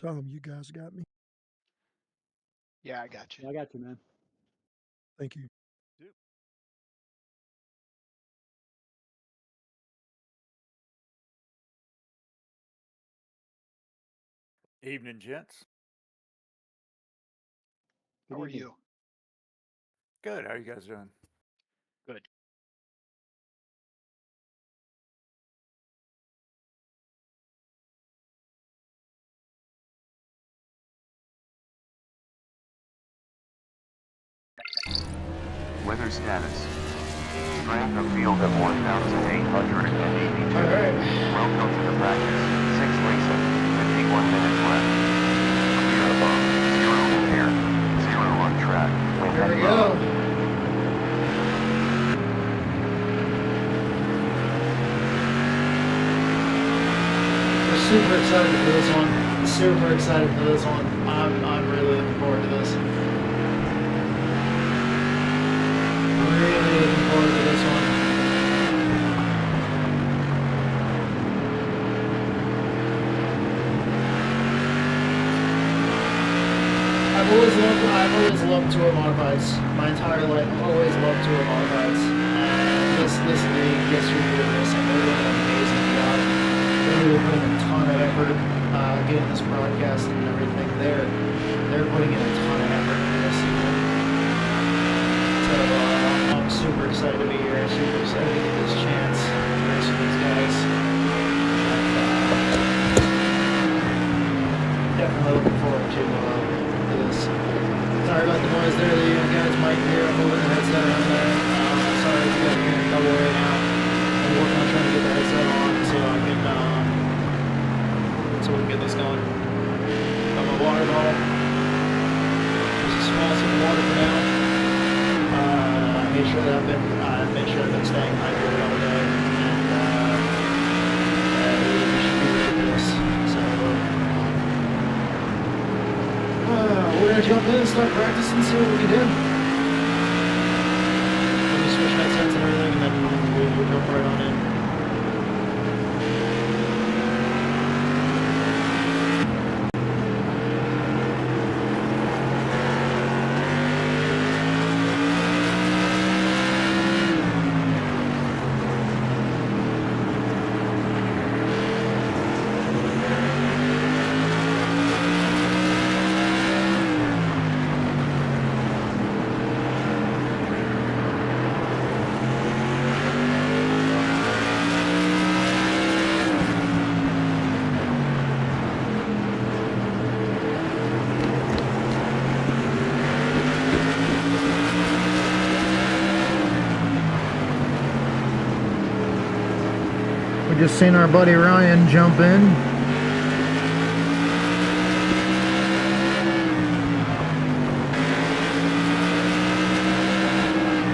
Tom, you guys got me? Yeah, I got you. I got you, man. Thank you. Evening, gents. How are you? Good. How are you guys doing? Good. Weather status. Strength of field of 1,882. Alright. Welcome to the practice. 6 racing. 51 minutes left. Clear above. 0 in air. 0 on track. Wind There we and go. low. We're super excited for this one. Super excited for this one. I'm really looking forward to this. Really looking forward to this one. I've always loved tour modifieds. My entire life, I've always loved tour modifieds. And this league, this review racing, they're doing an amazing job. They're really putting a ton of effort, getting this broadcast and everything. They're putting in a ton of effort for this season. So I'm super excited to be here. Super excited to get this chance to race with these guys. And, definitely looking forward to this. Sorry about the noise there that you guys might hear. I'm moving the headset around there. Sorry if you guys are hearing double right now. I'm working on trying to get the headset on so I can so we can get this going. Got my water bottle. Just a small sip of water for now. I made sure that I've been staying hydrated all day, and we should be ready for this. So we're gonna jump in and start practicing and see what we can do. Let me switch headsets and everything, and then we'll jump right on in. We just seen our buddy Ryan jump in.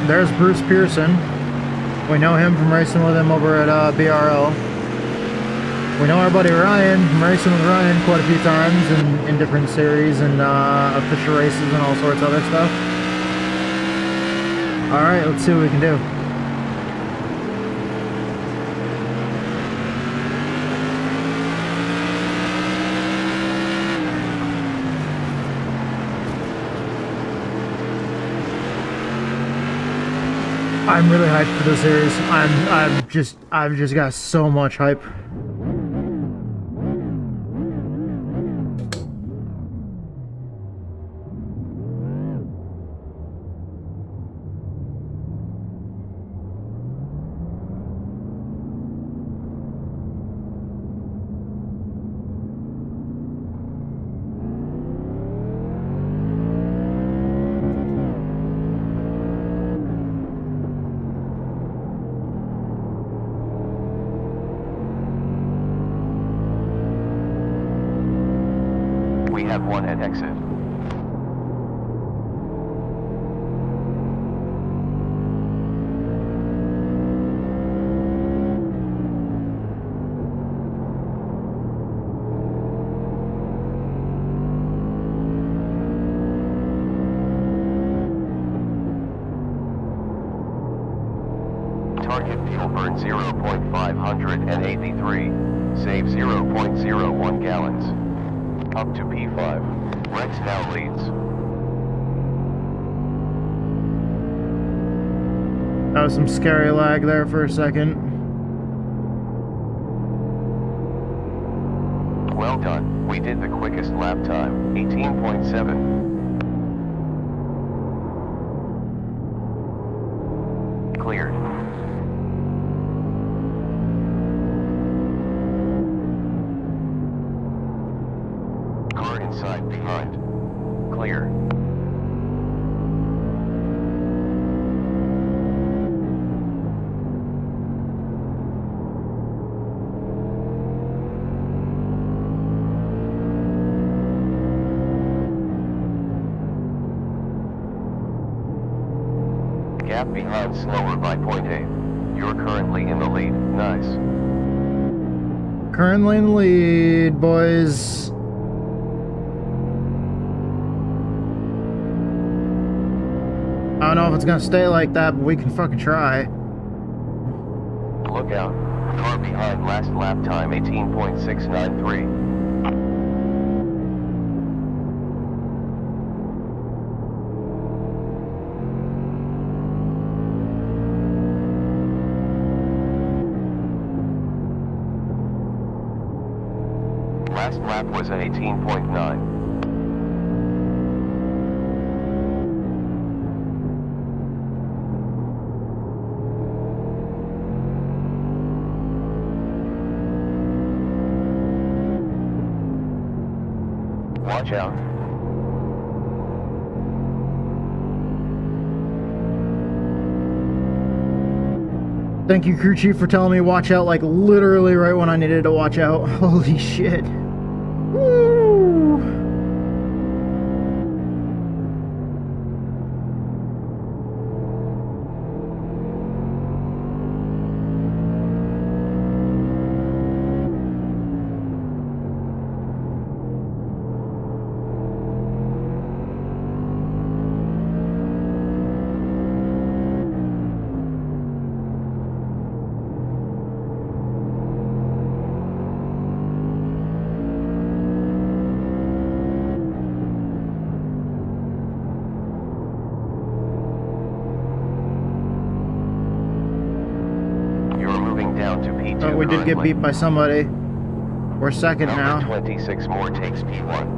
There's Bruce Pearson. We know him from racing with him over at BRL. We know our buddy Ryan from racing with Ryan quite a few times in different series and official races and all sorts of other stuff. Alright, let's see what we can do. I'm really hyped for this series. I've just got so much hype. We have one at exit. Target fuel burn 0.583. Save 0.01 gallons. Up to P5. Rex now leads. That was some scary lag there for a second. Well done. We did the quickest lap time, 18.7. Cleared. Car inside behind. Clear. Gap behind slower by 0.8. You're currently in the lead. Nice. Currently in the lead, boys. I don't know if it's gonna stay like that, but we can fucking try. Look out. Car behind last lap time 18.693. Last lap was at 18.9. Watch out. Thank you, crew chief, for telling me watch out, like literally right when I needed to watch out. Holy shit. Woo! P2 we did get currently. beat by somebody. We're second Number now. 26 more takes P1.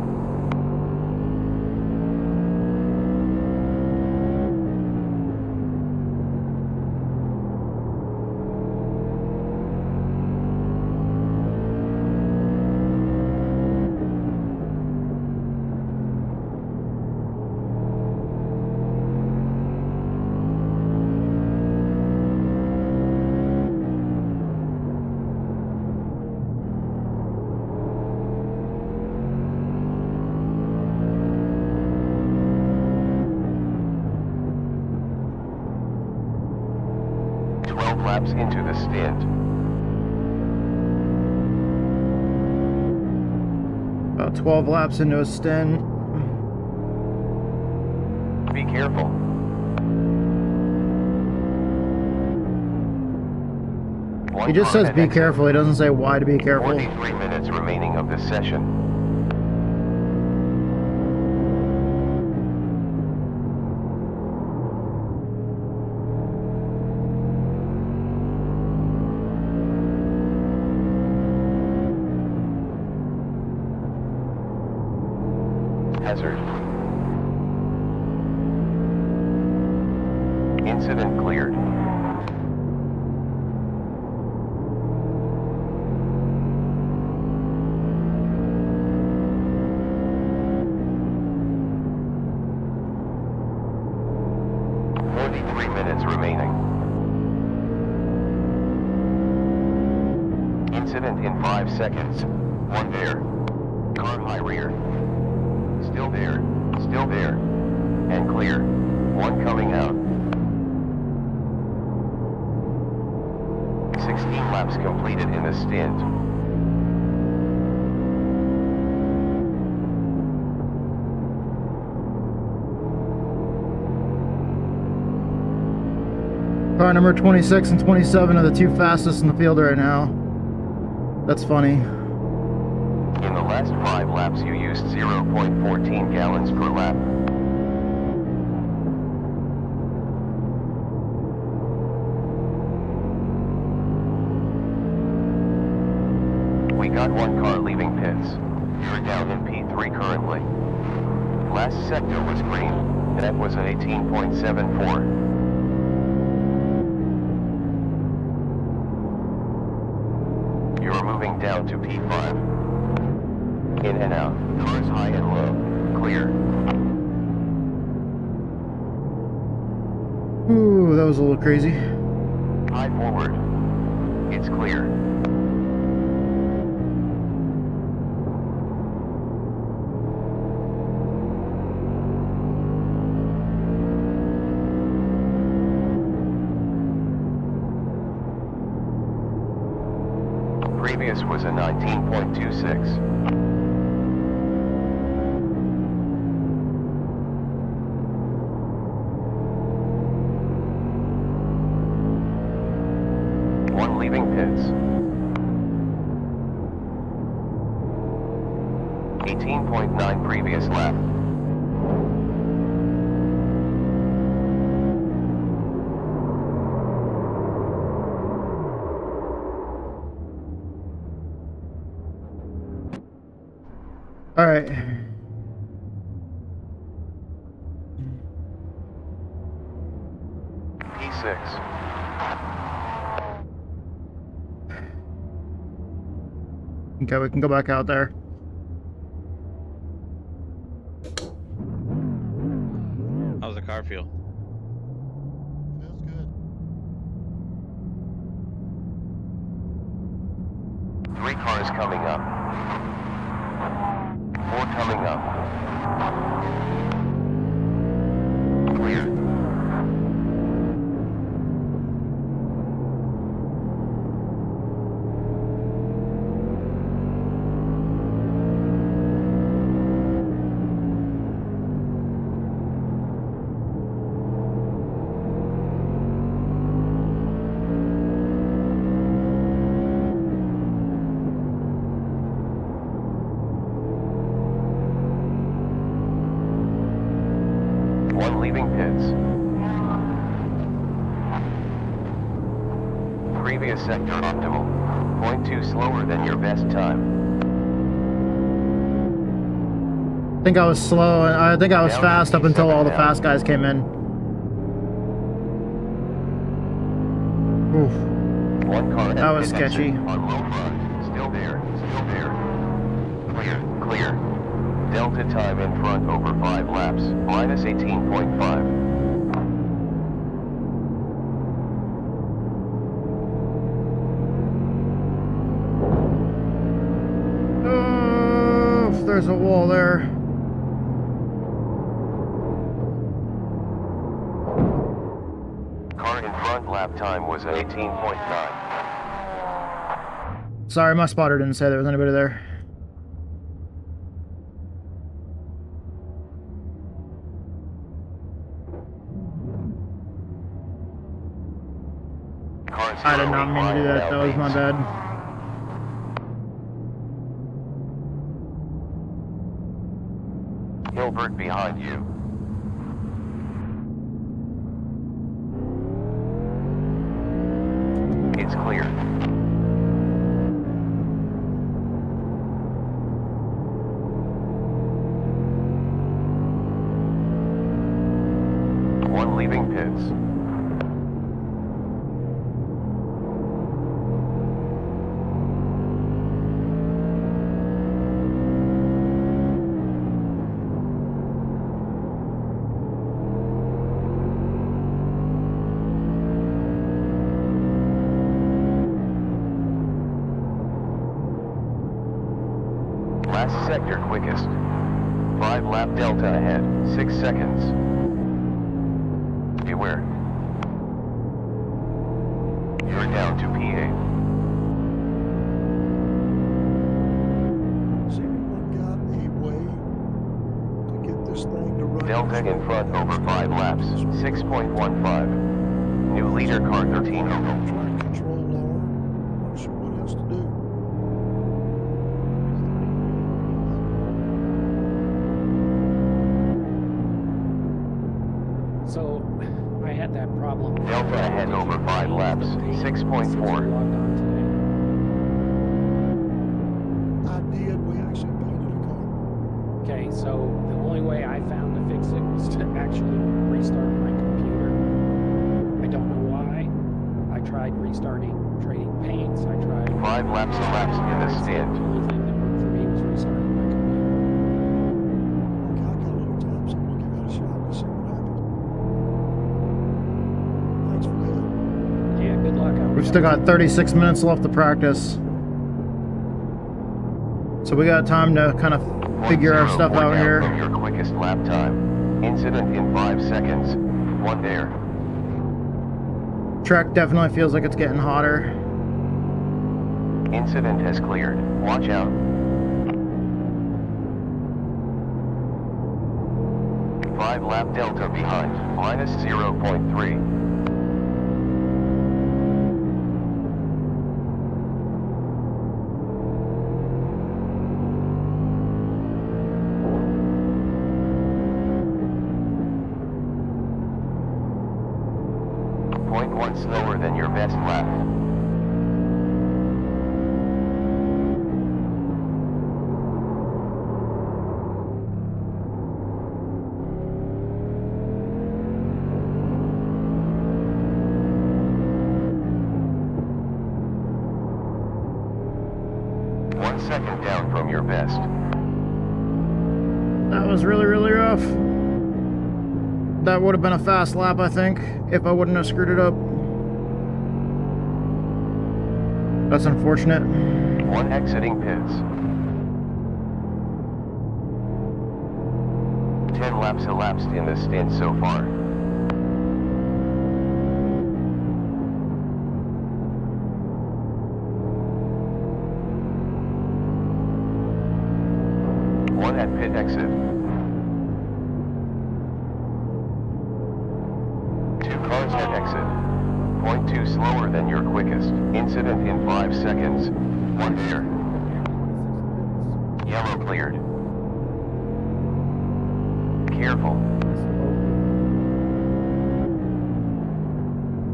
Laps into the stint. About 12 laps into a stint. Be careful. He just says be careful, he doesn't say why to be careful. 43 minutes remaining of this session. Hazard. Incident cleared. Remaining. Incident in 5 seconds. 1 there. Car high rear. Still there. Still there. And clear. 1 coming out. 16 laps completed in the stint. Car number 26 and 27 are the two fastest in the field right now. That's funny. In the last 5 laps you used 0.14 gallons per lap. We got 1 car leaving pits. You're down in P3 currently. Last sector was green, and that was an 18.74. You're moving down to P5. In and out, cars high and low, clear. Ooh, that was a little crazy. High forward. It's clear. Previous was a 19.26. One leaving pits. 18.9 previous lap. All right. P6. Okay, we can go back out there. How's the car feel? Feels good. 3 cars coming up. 4 coming up. Clear. One leaving pits. Previous sector optimal. 0.2 slower than your best time. I think I was slow, and I think I was fast up until all the fast guys came in. Oof. 1 car That was at pit sketchy. exit on low front. Still there. Still there. Clear. Clear. Delta time in front over 5 laps. Minus 18.5. Oh, there's a wall there. Car in front lap time was 18.9. Sorry, my spotter didn't say there was anybody there. Car I did 0 not mean to do that. That was my bad. Hilbert behind you. It's clear. One leaving pits. Last sector quickest. 5 lap delta ahead. 6 seconds. Beware. You're down to P8. Has anyone got a way to get this thing to run? Delta in front over 5 laps. 6.15. New leader car 13 over. Try and control R. Not sure what else to do. had that problem. Delta ahead over 5 laps, Since 6.4. we logged on today. I did. We actually painted a car. Okay, so the only way I found to fix it was to actually restart my computer. I don't know why. I tried restarting trading paints. I tried 5 laps elapsed in the The stand. only thing that worked for me was restarting my computer. Okay, I got a little time, so I'm gonna give that a shot and see what happens. Thanks for the help. Yeah, good luck out We've still got 36 minutes left to practice. So we got time to kind of figure our stuff 1.04 out down here. from your quickest lap time. Incident in 5 seconds. 1 there. Track definitely feels like it's getting hotter. Incident has cleared. Watch out. 5 lap delta behind. Minus 0.3. Point 1 slower than your best lap. Second down from your best. That was really, really rough. That would have been a fast lap, I think, if I wouldn't have screwed it up. That's unfortunate. 1 exiting pits. 10 laps elapsed in the stint so far. At pit exit. 2 cars at exit. 0.2 slower than your quickest. Incident in 5 seconds. 1 there. Yellow cleared. Careful.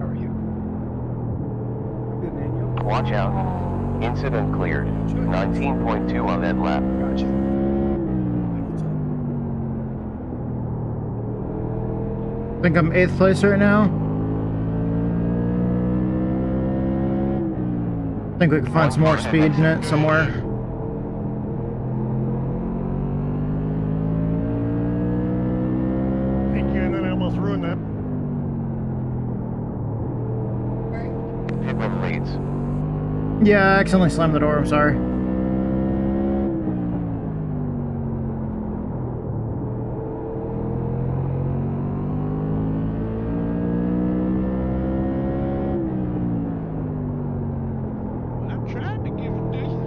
How are you? Good, man. You? Watch out. Incident cleared. 19.2 on that lap. Gotcha. I think I'm 8th place right now. I think we can find some more speed in it somewhere. Thank you, and then I almost ruined that. Pitman leads. Yeah, I accidentally slammed the door, I'm sorry. I'm trying to give it to you.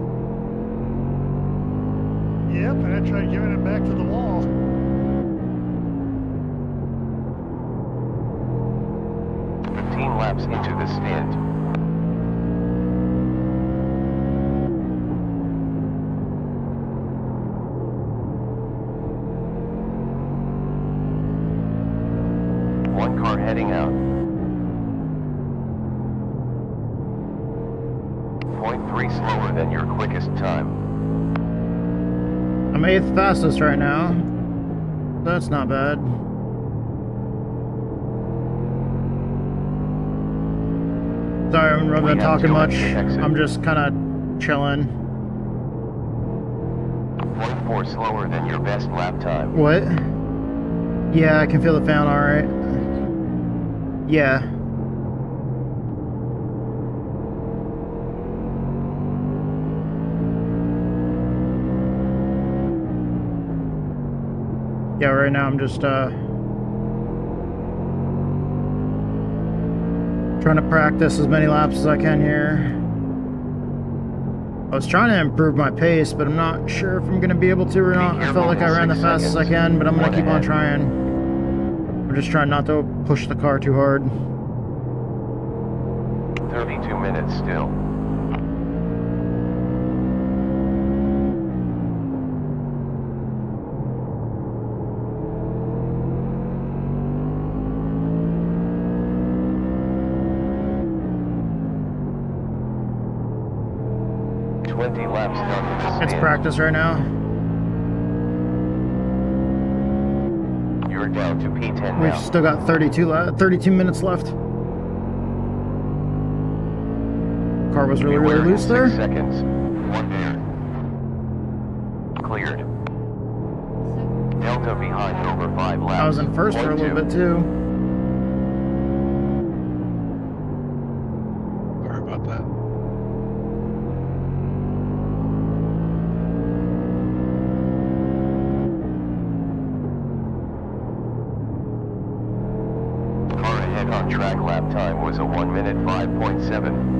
Yep, and I tried giving it back to the wall. Laps into the stint. One car heading out. 0.3 slower than your quickest time. I'm 8th fastest right now. That's not bad. Sorry, I'm not been talking much. I'm just kind of chilling. 0.4 slower than your best lap time. What? Yeah, I can feel the fan alright. Yeah. Yeah, right now I'm just trying to practice as many laps as I can here. I was trying to improve my pace, but I'm not sure if I'm going to be able to or not. I felt like I ran the fastest I can, but I'm going to keep on trying. I'm just trying not to push the car too hard. 32 minutes still. 20 laps done to the It's stand. practice right now. You're down to P10 We've now. still got 32 minutes left. Car was really, Beware really in loose there. 6 seconds. 1 there. Cleared. Delta behind over 5 laps. I was in first for a little bit too. Sorry about that. Car ahead on track lap time was a 1 minute 5.7.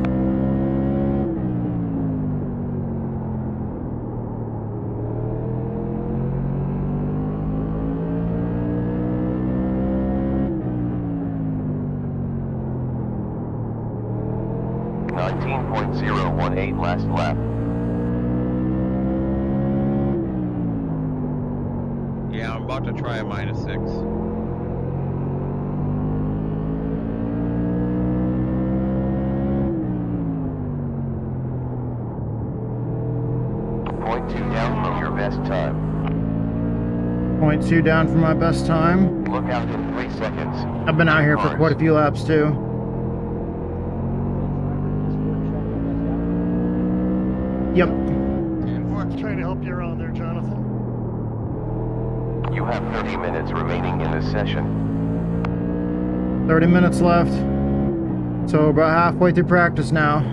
.018 last lap. Yeah, I'm about to try a -6. .2 down from your best time. 0.2 down from my best time. Look out in 3 seconds. I've been out here for quite a few laps too. Yep. I'm trying to help you around there, Jonathan. You have 30 minutes remaining in this session. 30 minutes left. So about halfway through practice now.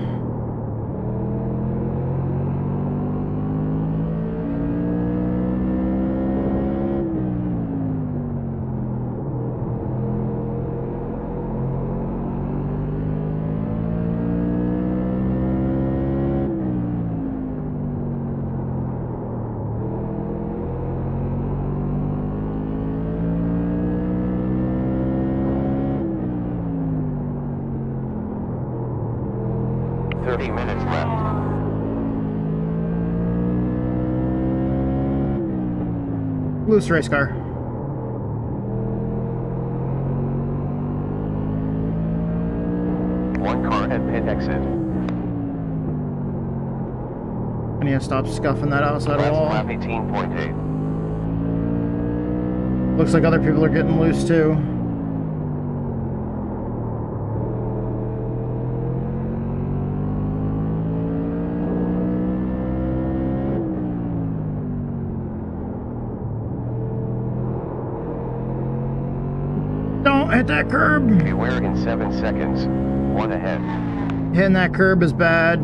Loose race car. One car at pit exit. I need to stop scuffing that outside Last wall. lap 18.8. Looks like other people are getting loose too. Don't hit that curb. Beware in 7 seconds. 1 ahead. Hitting that curb is bad.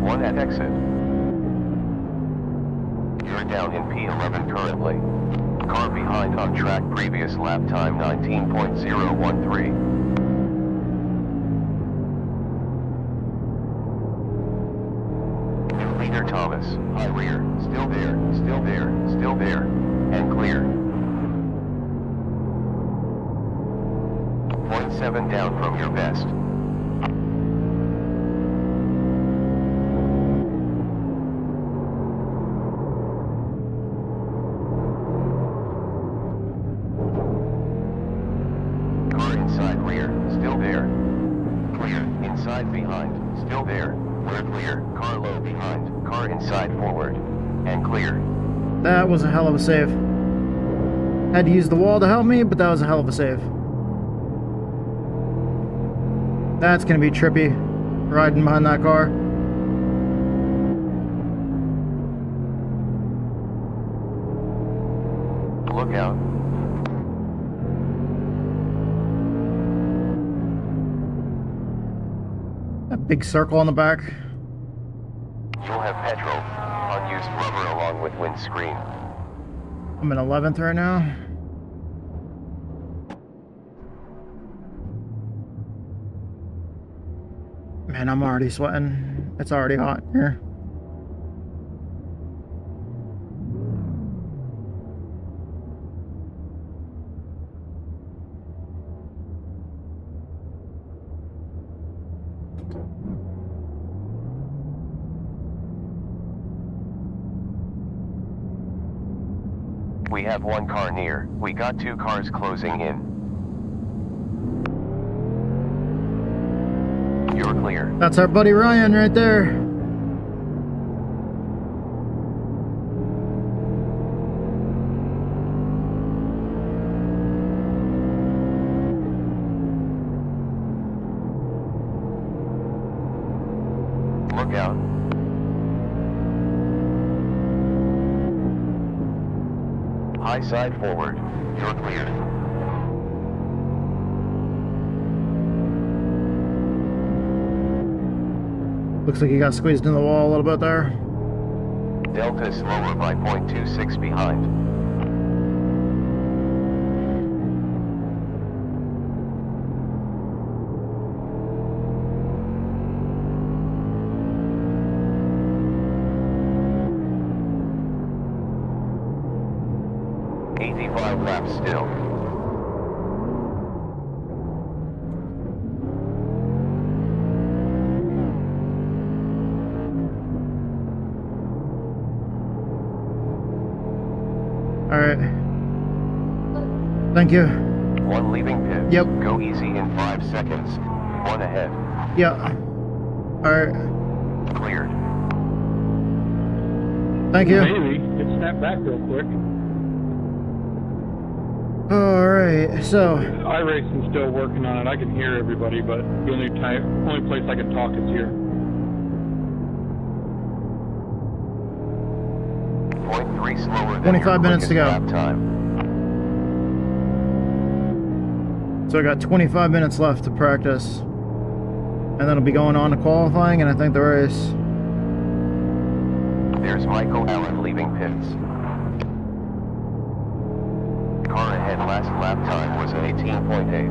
One at exit. You're down in P11 currently. Car behind on track, previous lap time 19.013. Leader Thomas, high rear, still there, still there, still there, and clear. 0.7 down from your best. Car inside rear, still there. Clear, inside behind, still there. We're clear, car low behind, car inside forward, and clear. That was a hell of a save. Had to use the wall to help me, but that was a hell of a save. That's gonna be trippy, riding behind that car. Look out. That big circle on the back. You'll have petrol, unused rubber along with windscreen. I'm in 11th right now. Man, I'm already sweating. It's already hot here. We have one car near. We got 2 cars closing in. clear. That's our buddy Ryan right there. Look out. High side forward. You're clear. Looks like he got squeezed in the wall a little bit there. Delta slower by 0.26 behind. Laps still. All right. Thank you. One leaving pit. Yep. Go easy in 5 seconds. One ahead. Yeah. All right. Cleared. Thank you. Maybe. It snapped back real quick. All right. So. iRacing's still working on it. I can hear everybody, but the only place I can talk is here. 0.3 slower than 25 your minutes to go. quickest lap time. So I got 25 minutes left to practice, and then I'll be going on to qualifying, and I think the race. There's Michael Allen leaving pits. Car ahead last lap time was 18.8.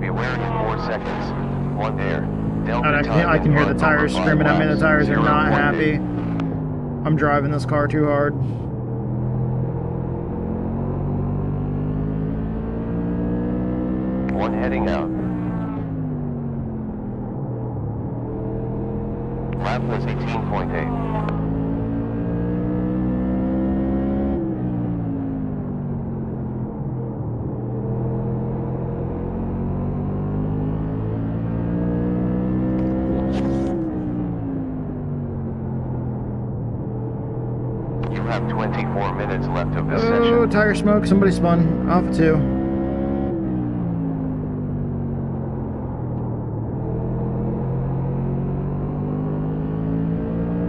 Beware in 4 seconds. One there. I can hear the tires screaming at me. The tires are not happy. I'm driving this car too hard. One heading out. Lap was 18.8. You have 24 minutes left of this session. Oh, tire smoke. Somebody spun. Off of 2.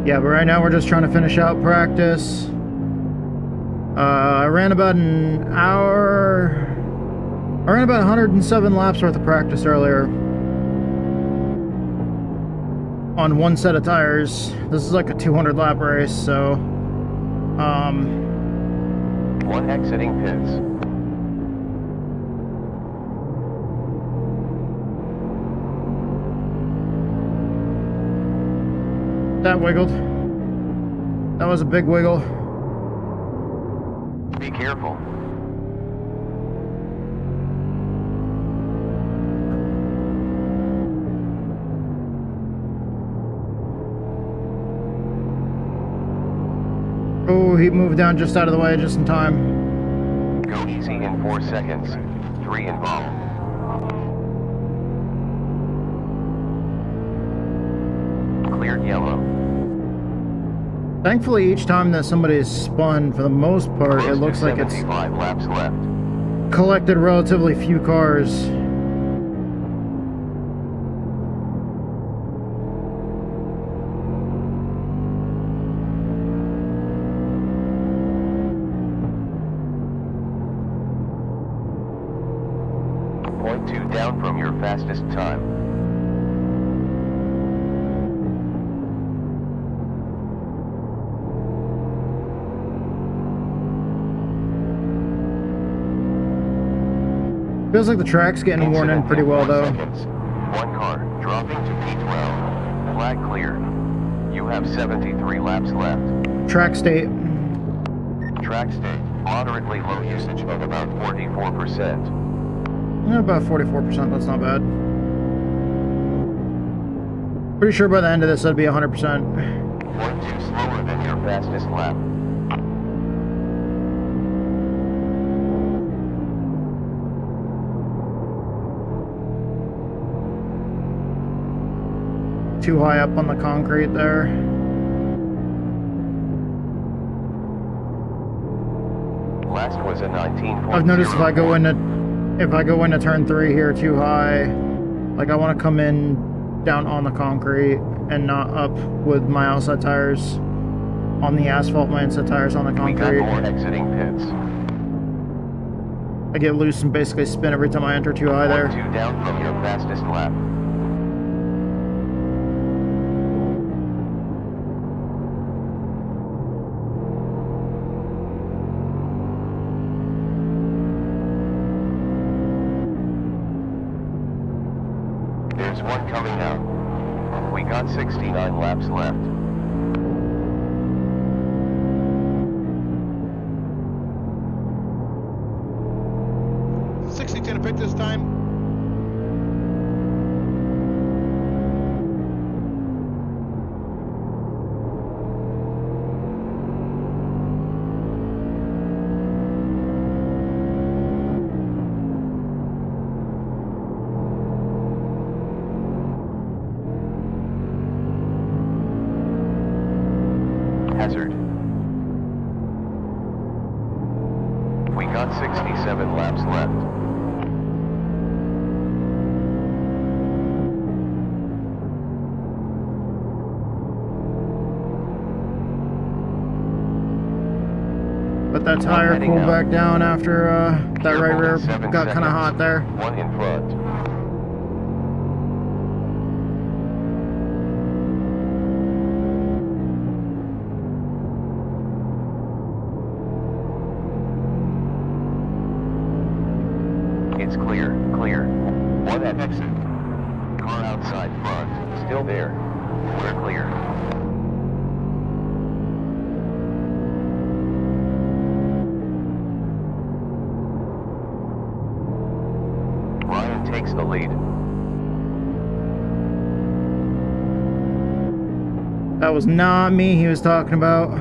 Yeah, but right now we're just trying to finish out practice. I ran about an hour. I ran about 107 laps worth of practice earlier on one set of tires. This is like a 200 lap race, so One exiting pits. that wiggled. That was a big wiggle. Be careful. Oh, he moved down just out of the way just in time. Go easy in 4 seconds. 3 involved. Cleared yellow. Thankfully, each time that somebody's spun, for the most part, Close it to looks like it's 75 laps left. collected relatively few cars. Down from your fastest time. Feels like the track's getting worn in pretty well, though. Seconds. One car dropping to P12. Flag clear. You have 73 laps left. Track state. Track state. Moderately low usage of about 44%. Yeah, about 44%, that's not bad. Pretty sure by the end of this, that'd be 100%. 1-2 slower than your fastest lap. Too high up on the concrete there. Last was a 19.0. I've noticed if I go into turn 3 here too high, like I want to come in down on the concrete and not up with my outside tires on the asphalt, my inside tires on the We concrete. got more exiting pits. I get loose and basically spin every time I enter too high there. 1-2 down from your fastest lap. There's one coming out. We got 69 laps left. To pick this time. Hazard. We got 67 laps left. Let that tire cool back down after that right rear got kind of hot there. One in front. It's clear, clear. One at exit. Car outside front, still there. We're clear. Takes the lead. That was not me he was talking about.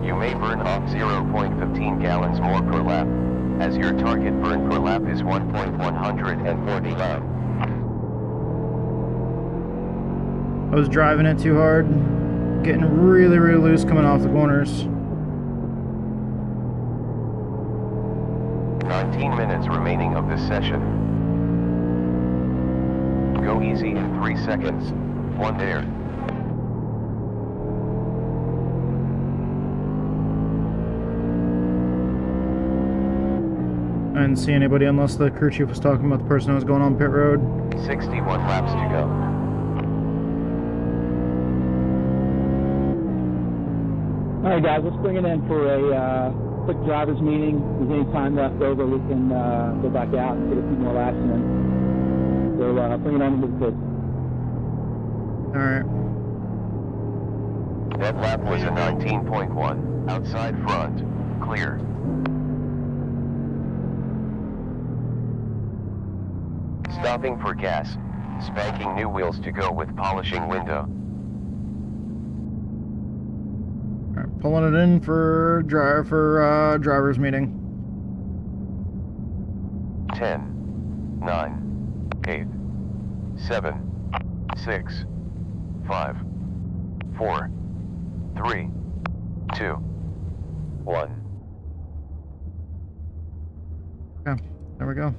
You may burn off 0.15 gallons more per lap, as your target burn per lap is 1.149. I was driving it too hard, getting really loose coming off the corners. 19 minutes remaining of this session. Go easy in 3 seconds. One there. I didn't see anybody unless the crew chief was talking about the person who was going on pit road. 61 laps to go. All right, guys, let's bring it in for a quick driver's meeting. If there's any time left over, we can go back out and get a few more laps in. So bring it on into the pit. All right. That lap was a 19.1. Outside front. Clear. Stopping for gas. Spanking new wheels to go with polishing window. All right, pulling it in for driver's meeting. 10, 9, 8, 7, 6, 5, 4, 3, 2, 1. Okay, there we go.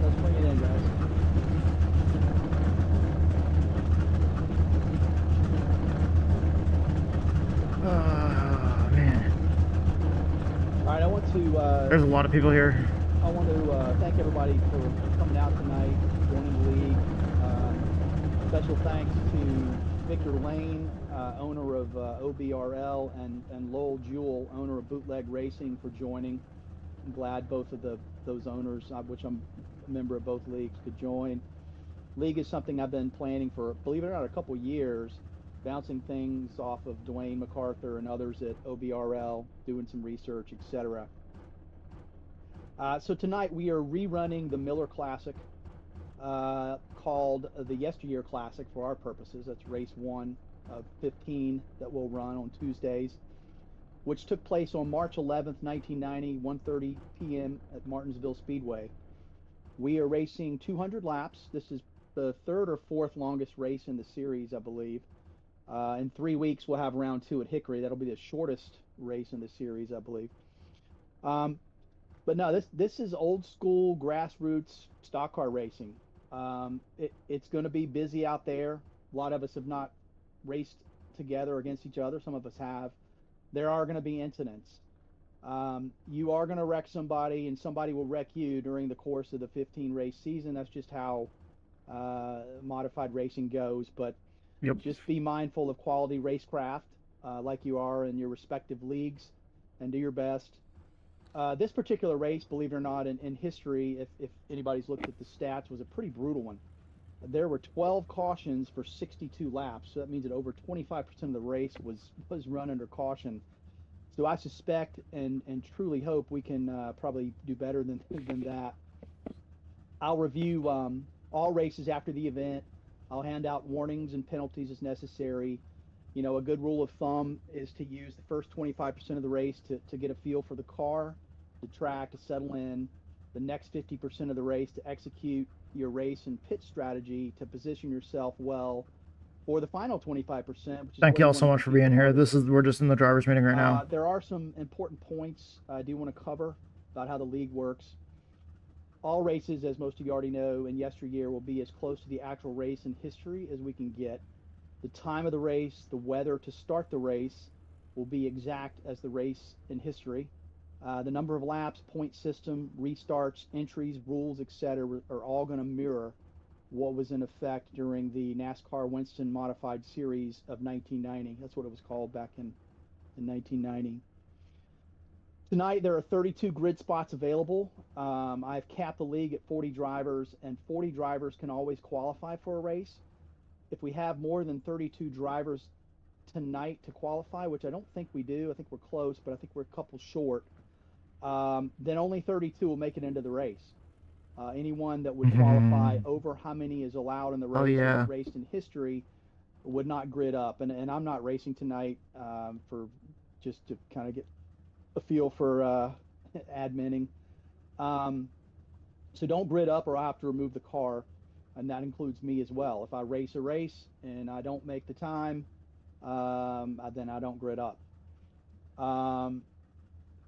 Let's bring it in, guys. Oh, man. All right, I want to There's a lot of people here. thank everybody for coming out tonight, joining the league. Special thanks to Victor Lane, owner of OBRL, and Lowell Jewell, owner of Bootleg Racing, for joining. I'm glad both of those owners, which I'm a member of both leagues, could join. League is something I've been planning for, believe it or not, a couple years, bouncing things off of Dwayne MacArthur and others at OBRL, doing some research, etc. So tonight we are rerunning the Miller Classic, called the Yesteryear Classic for our purposes. That's race 1 of 15 that we'll run on Tuesdays, which took place on March 11th, 1990, 1:30 p.m. at Martinsville Speedway. We are racing 200 laps. This is the 3rd or 4th longest race in the series, I believe. In 3 weeks, we'll have round 2 at Hickory. That'll be the shortest race in the series, I believe. But no, this is old school grassroots stock car racing. It's going to be busy out there. A lot of us have not raced together against each other. Some of us have. There are going to be incidents. You are going to wreck somebody, and somebody will wreck you during the course of the 15 race season. That's just how modified racing goes. But just be mindful of quality racecraft, like you are in your respective leagues, and do your best. This particular race, believe it or not, in history, if anybody's looked at the stats, was a pretty brutal one. There were 12 cautions for 62 laps, so that means that over 25% of the race was run under caution. So I suspect and truly hope we can probably do better than that. I'll review all races after the event. I'll hand out warnings and penalties as necessary. You know, a good rule of thumb is to use the first 25% of the race to get a feel for the car, the track, to settle in. The next 50% of the race to execute your race and pit strategy to position yourself well for the final 25%. Which is Thank you all so much for being here. We're just in the driver's meeting right now. There are some important points I do want to cover about how the league works. All races, as most of you already know, in yesteryear will be as close to the actual race in history as we can get. The time of the race, the weather to start the race will be exact as the race in history. The number of laps, point system, restarts, entries, rules, etc. are all going to mirror what was in effect during the NASCAR Whelen Modified Series of 1990. That's what it was called back in 1990. Tonight there are 32 grid spots available. I've capped the league at 40 drivers, and 40 drivers can always qualify for a race. If we have more than 32 drivers tonight to qualify, which I don't think we do, I think we're close, but I think we're a couple short, then only 32 will make it into the race. Anyone that would qualify over how many is allowed in the race or raced in history would not grid up. And I'm not racing tonight for just to kind of get a feel for adminning. So don't grid up or I'll have to remove the car, and that includes me as well. If I race a race and I don't make the time, then I don't grid up.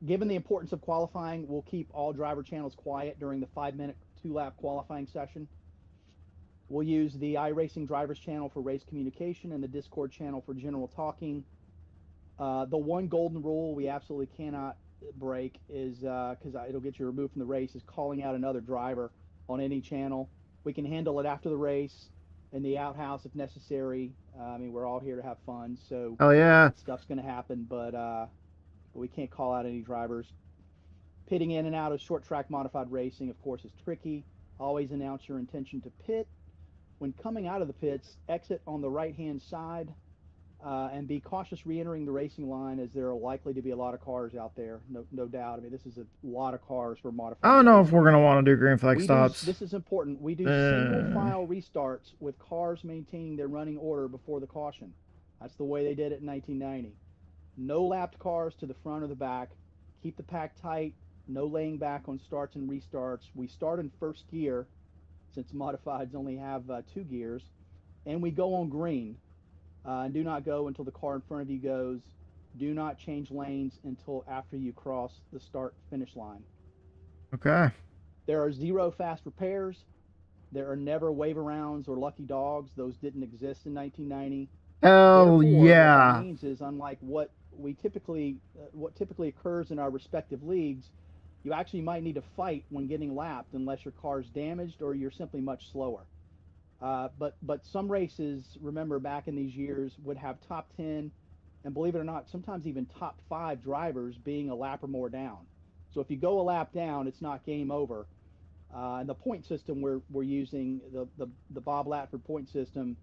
Given the importance of qualifying, we'll keep all driver channels quiet during the 5-minute 2-lap qualifying session. We'll use the iRacing drivers channel for race communication and the Discord channel for general talking. The one golden rule we absolutely cannot break is, because it'll get you removed from the race, is calling out another driver on any channel. We can handle it after the race in the outhouse if necessary. I mean, we're all here to have fun, so stuff's going to happen, but we can't call out any drivers. Pitting in and out of short track modified racing, of course, is tricky. Always announce your intention to pit. When coming out of the pits, exit on the right-hand side and be cautious re-entering the racing line, as there are likely to be a lot of cars out there, no doubt. I mean, this is a lot of cars for modified. I don't know if we're going to want to do green flag stops. This is important. We do single file restarts with cars maintaining their running order before the caution. That's the way they did it in 1990. No lapped cars to the front or the back. Keep the pack tight. No laying back on starts and restarts. We start in first gear, since modifieds only have 2 gears, and we go on green. And do not go until the car in front of you goes. Do not change lanes until after you cross the start-finish line. Okay. There are 0 fast repairs. There are never wave arounds or lucky dogs. Those didn't exist in 1990. Hell yeah. What that means is, unlike what typically occurs in our respective leagues, you actually might need to fight when getting lapped unless your car's damaged or you're simply much slower. But some races, remember back in these years, would have top 10, and believe it or not, sometimes even top 5 drivers being a lap or more down. So if you go a lap down, it's not game over. And the point system we're using, the Bob Latford point system,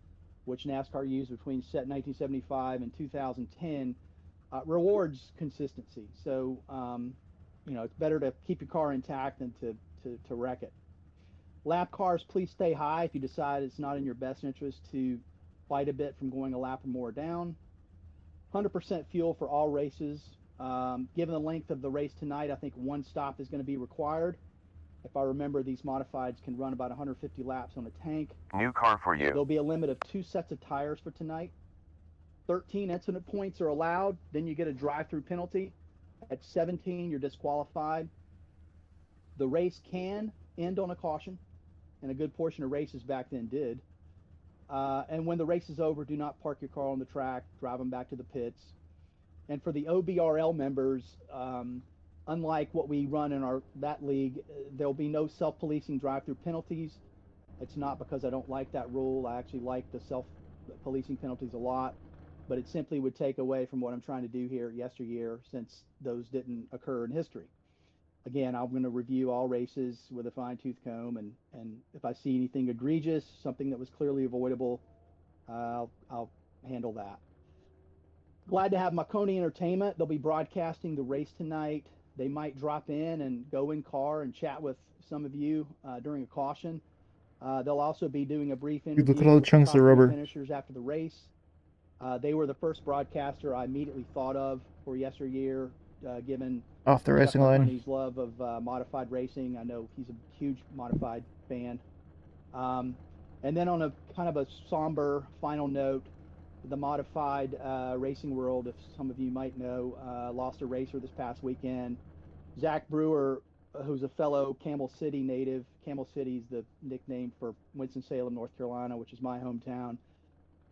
which NASCAR used between 1975 and 2010, rewards consistency. So it's better to keep your car intact than to wreck it. Lap cars, please stay high if you decide it's not in your best interest to fight a bit from going a lap or more down. 100% fuel for all races. Given the length of the race tonight, I think one stop is going to be required. If I remember, these modifieds can run about 150 laps on a tank. New car for you. There'll be a limit of 2 sets of tires for tonight. 13 incident points are allowed. Then you get a drive-through penalty. At 17, you're disqualified. The race can end on a caution, and a good portion of races back then did. And when the race is over, do not park your car on the track, drive them back to the pits. And for the OBRL members, unlike what we run in that league, there'll be no self-policing drive-through penalties. It's not because I don't like that rule. I actually like the self-policing penalties a lot, but it simply would take away from what I'm trying to do here yesteryear, since those didn't occur in history. Again, I'm going to review all races with a fine-tooth comb, and if I see anything egregious, something that was clearly avoidable, I'll handle that. Glad to have Marconi Entertainment. They'll be broadcasting the race tonight. They might drop in and go in car and chat with some of you during a caution. They'll also be doing a brief interview Look at all the with chunks the of top rubber. finishers after the race. They were the first broadcaster I immediately thought of for yesteryear, given Off the Jeff racing line. Marconi's love of modified racing. I know he's a huge modified fan. And then on a kind of a somber final note, the modified racing world, if some of you might know, lost a racer this past weekend. Zach Brewer, who's a fellow Camel City native. Camel City is the nickname for Winston-Salem, North Carolina, which is my hometown.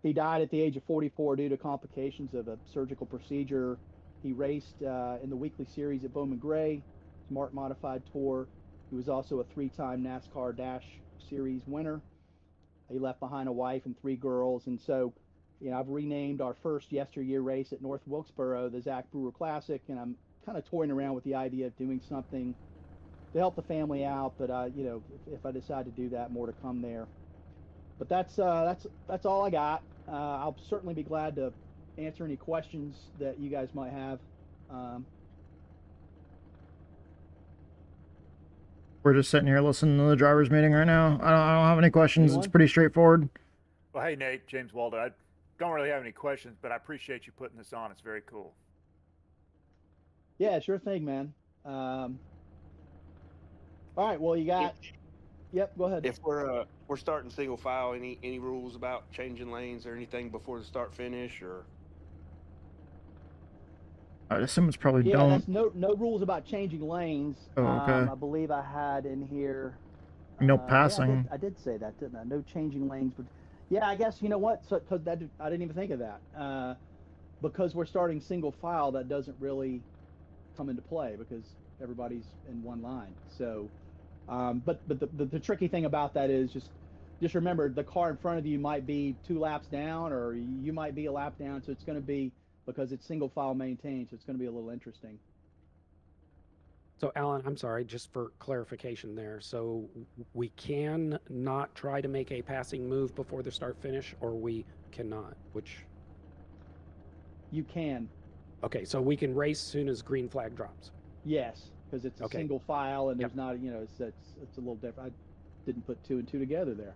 He died at the age of 44 due to complications of a surgical procedure. He raced in the weekly series at Bowman Gray, S.M.A.R.T Modified Tour. He was also a 3-time NASCAR Dash Series winner. He left behind a wife and 3 girls. And so, I've renamed our first yesteryear race at North Wilkesboro the Zach Brewer Classic, and I'm kind of toying around with the idea of doing something to help the family out. But if I decide to do that, more to come there. But that's all I got. I'll certainly be glad to answer any questions that you guys might have. We're just sitting here listening to the drivers' meeting right now. I don't have any questions. Anyone? It's pretty straightforward. Well, hey, Nate, James Waldo. I don't really have any questions, but I appreciate you putting this on. It's very cool. Yeah, sure thing, man. All right, well, you got. Yep, go ahead. If we're starting single file, any rules about changing lanes or anything before the start finish, or? I'd assume it's probably Yeah, don't. that's no rules about changing lanes. Oh, okay. I believe I had in here. No Yeah, passing. I did say that, didn't I? No changing lanes, but yeah, I guess you know what? So because I didn't even think of that. Because we're starting single file, that doesn't really come into play because everybody's in one line. So, but the tricky thing about that is just remember the car in front of you might be 2 laps down, or you might be a lap down. So it's going to be, because it's single file maintained, so it's going to be a little interesting. So, Alan, I'm sorry, just for clarification there. So we can not try to make a passing move before the start finish, or we cannot, which? You can. Okay, so we can race soon as green flag drops. Yes, because it's a single file, and there's not, it's a little different. I didn't put 2 and 2 together there.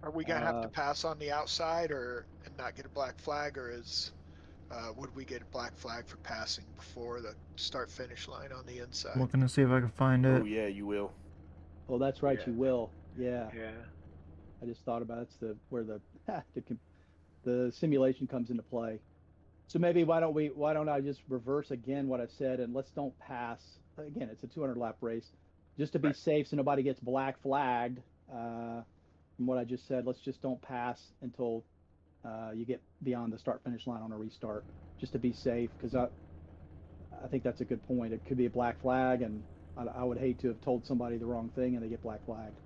Are we gonna have to pass on the outside and not get a black flag, or would we get a black flag for passing before the start finish line on the inside? I'm looking to see if I can find it. Oh yeah, you will. Oh, that's right, you will. Yeah. Yeah. I just thought about it. That's where the simulation comes into play. So maybe why don't I just reverse again what I said, and let's don't pass. Again, it's a 200 lap race, just to be safe, so nobody gets black flagged. From what I just said, let's just don't pass until you get beyond the start finish line on a restart, just to be safe, because I think that's a good point. It could be a black flag, and I would hate to have told somebody the wrong thing and they get black flagged.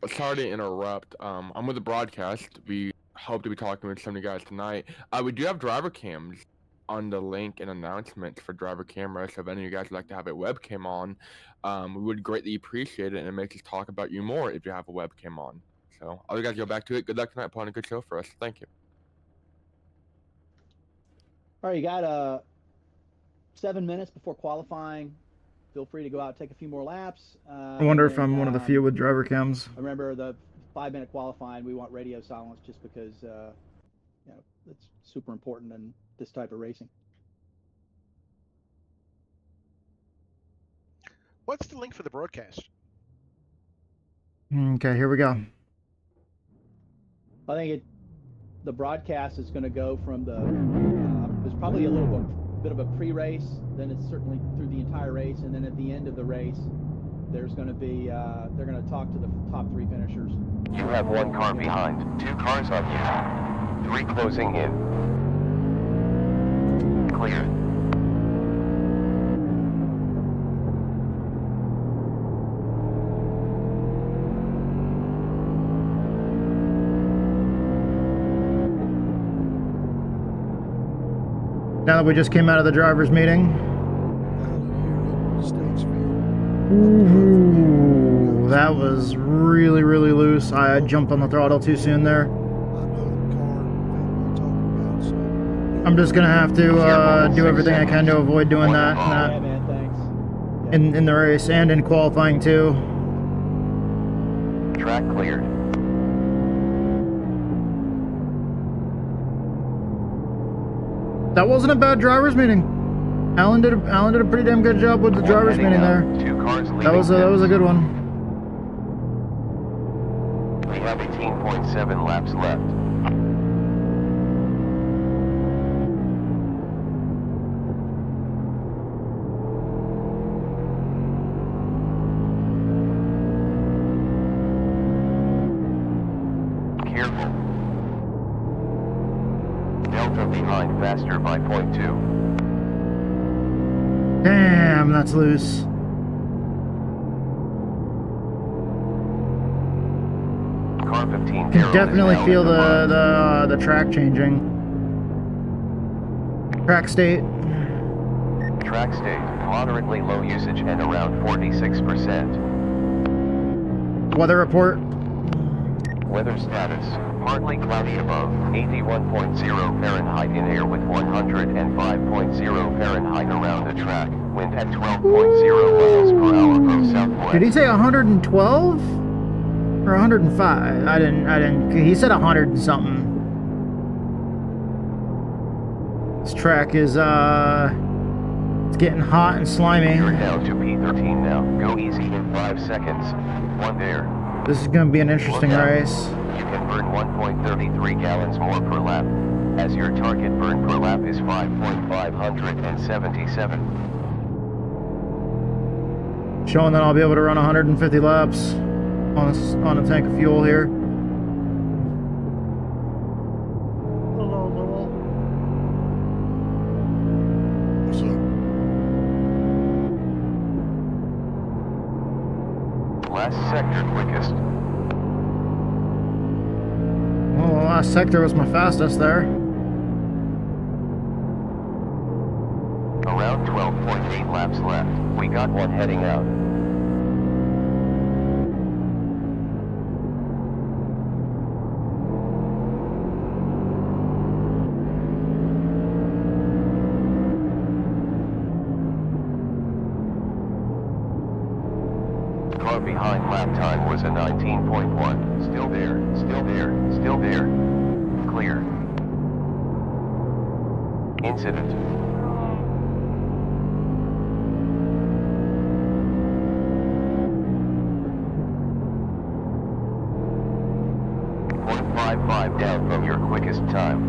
sorry to interrupt. I'm with the broadcast. We hope to be talking with some of you guys tonight. We do have driver cams on the link and announcements for driver cameras. So if any of you guys would like to have a webcam on, we would greatly appreciate it, and it makes us talk about you more if you have a webcam on. So I'll let you guys go back to it. Good luck tonight. Put on a good show for us. Thank you. All right, you got 7 minutes before qualifying. Feel free to go out and take a few more laps. I wonder if I'm one of the few with driver cams. Remember the 5-minute qualifying, we want radio silence just because you know, it's super important in this type of racing. What's the link for the broadcast? Okay, here we go. I think the broadcast is going to go from the, there's probably a little bit of a pre-race, then it's certainly through the entire race, and then at the end of the race, there's going to be, they're going to talk to the top 3 finishers. You have 1 car behind, 2 cars on you, 3 closing in. Clear. Now that we just came out of the driver's meeting. Ooh, that was really, really loose. I jumped on the throttle too soon there. I'm just gonna have to do everything I can to avoid doing that, Yeah, man, thanks. in the race and in qualifying too. Track cleared. That wasn't a bad driver's meeting. Alan did a pretty damn good job with the driver's meeting there. 2 cars leaving. That was a good one. We have 18.7 laps left. Careful. Delta behind faster by 0.2. Damn, that's loose. Car 15. You can definitely feel the track changing. Track state. Track state, moderately low usage and around 46%. Weather report. Weather status, partly cloudy above, 81.0 Fahrenheit in air with 105.0 Fahrenheit around the track, wind at 12.0 miles per hour from southwest. Did he say 112? Or 105? I didn't, he said 100 and something. This track is, it's getting hot and slimy. You're down to P13 now, go easy in 5 seconds, 1 there. This is going to be an interesting race. You can burn 1.33 gallons more per lap, as your target burn per lap is 5.577. Showing that I'll be able to run 150 laps on a tank of fuel here. Hello, Noel. What's up? Last sector quickest. Well, the last sector was my fastest there. Around 12.8 laps left. We got 1 heading out. Car behind lap time was a 19.1. Still there, still there, still there. Clear. Incident. .55 down from your quickest time.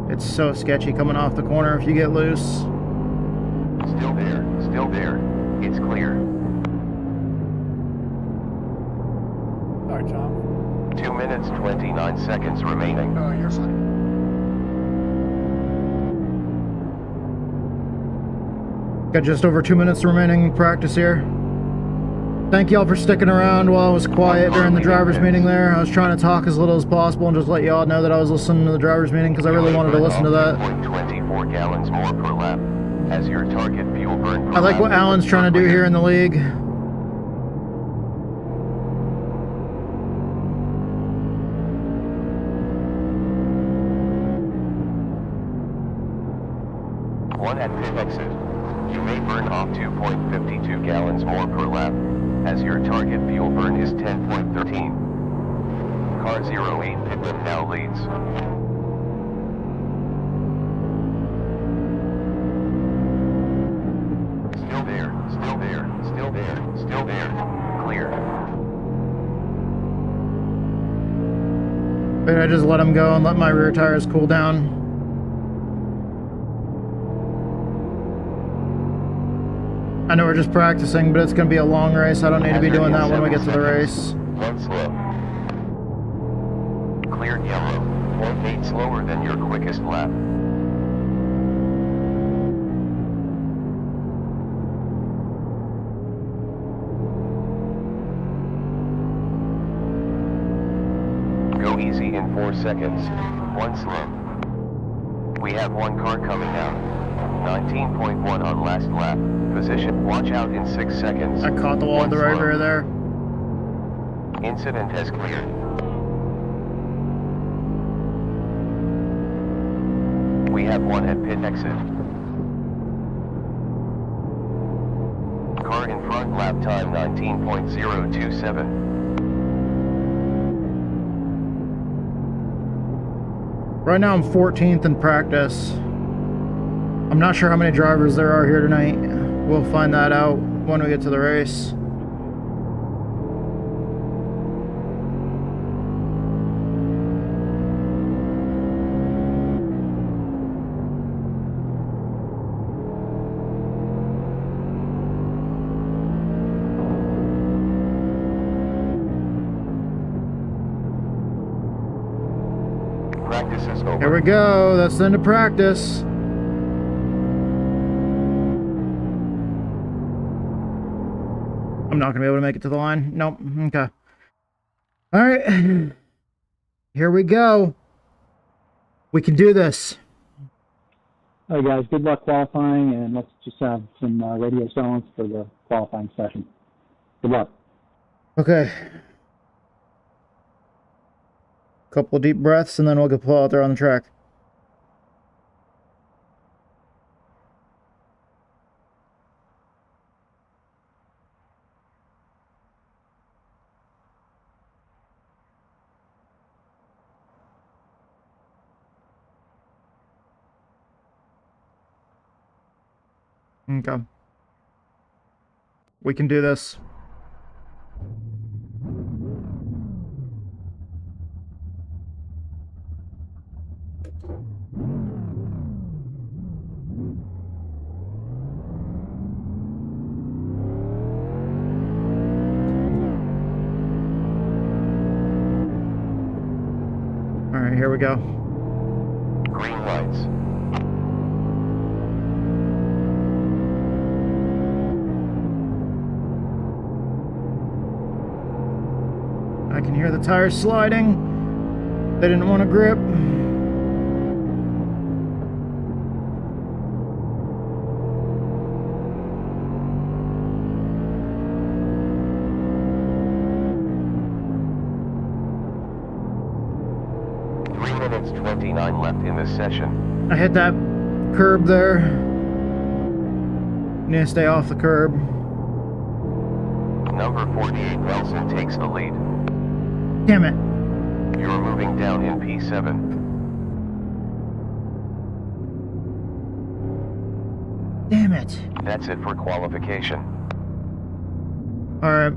It's so sketchy coming off the corner if you get loose. Still there, still there. It's clear. All right, Tom. 2 minutes, 29 seconds remaining. Oh, you're fine. Got just over 2 minutes remaining in practice here. Thank y'all for sticking around while I was quiet during the driver's meeting there. I was trying to talk as little as possible and just let y'all know that I was listening to the driver's meeting because I really wanted to listen to that. 24 gallons more per lap as your target fuel burn per I like what lap. Alan's trying to do here in the league. One at pit exit. You may burn off 2.52 gallons more per lap, as your target fuel burn is 10.13. Car 08 Pitman now leads. Still there, still there, still there, still there. Clear. Maybe I just let him go and let my rear tires cool down. I know we're just practicing, but it's going to be a long race. I don't need to be doing that when we get to the race. One slow. Cleared yellow. 1.8 slower than your quickest lap. Go easy in 4 seconds. One slow. We have one car coming now. 19.1 on last lap. Position. Watch out in 6 seconds. I caught the wall at the right rear there. Incident has cleared. We have one at pit exit. Car in front, lap time 19.027. Right now I'm 14th in practice. I'm not sure how many drivers there are here tonight. We'll find that out when we get to the race. Practice is over. Here we go. That's the end of practice. I'm not gonna be able to make it to the line. Nope. Okay. All right. Here we go. We can do this. All right, guys. Good luck qualifying, and let's just have some radio silence for the qualifying session. Good luck. Okay. Couple deep breaths, and then we'll get pull out there on the track. Okay. We can do this. All right, here we go. Green lights. I can hear the tires sliding. They didn't want to grip. Minutes 29 left in the session. I hit that curb there. Need to stay off the curb. Number 48 Nelson takes the lead. Damn it. You're moving down in P7. Damn it. That's it for qualification. All right.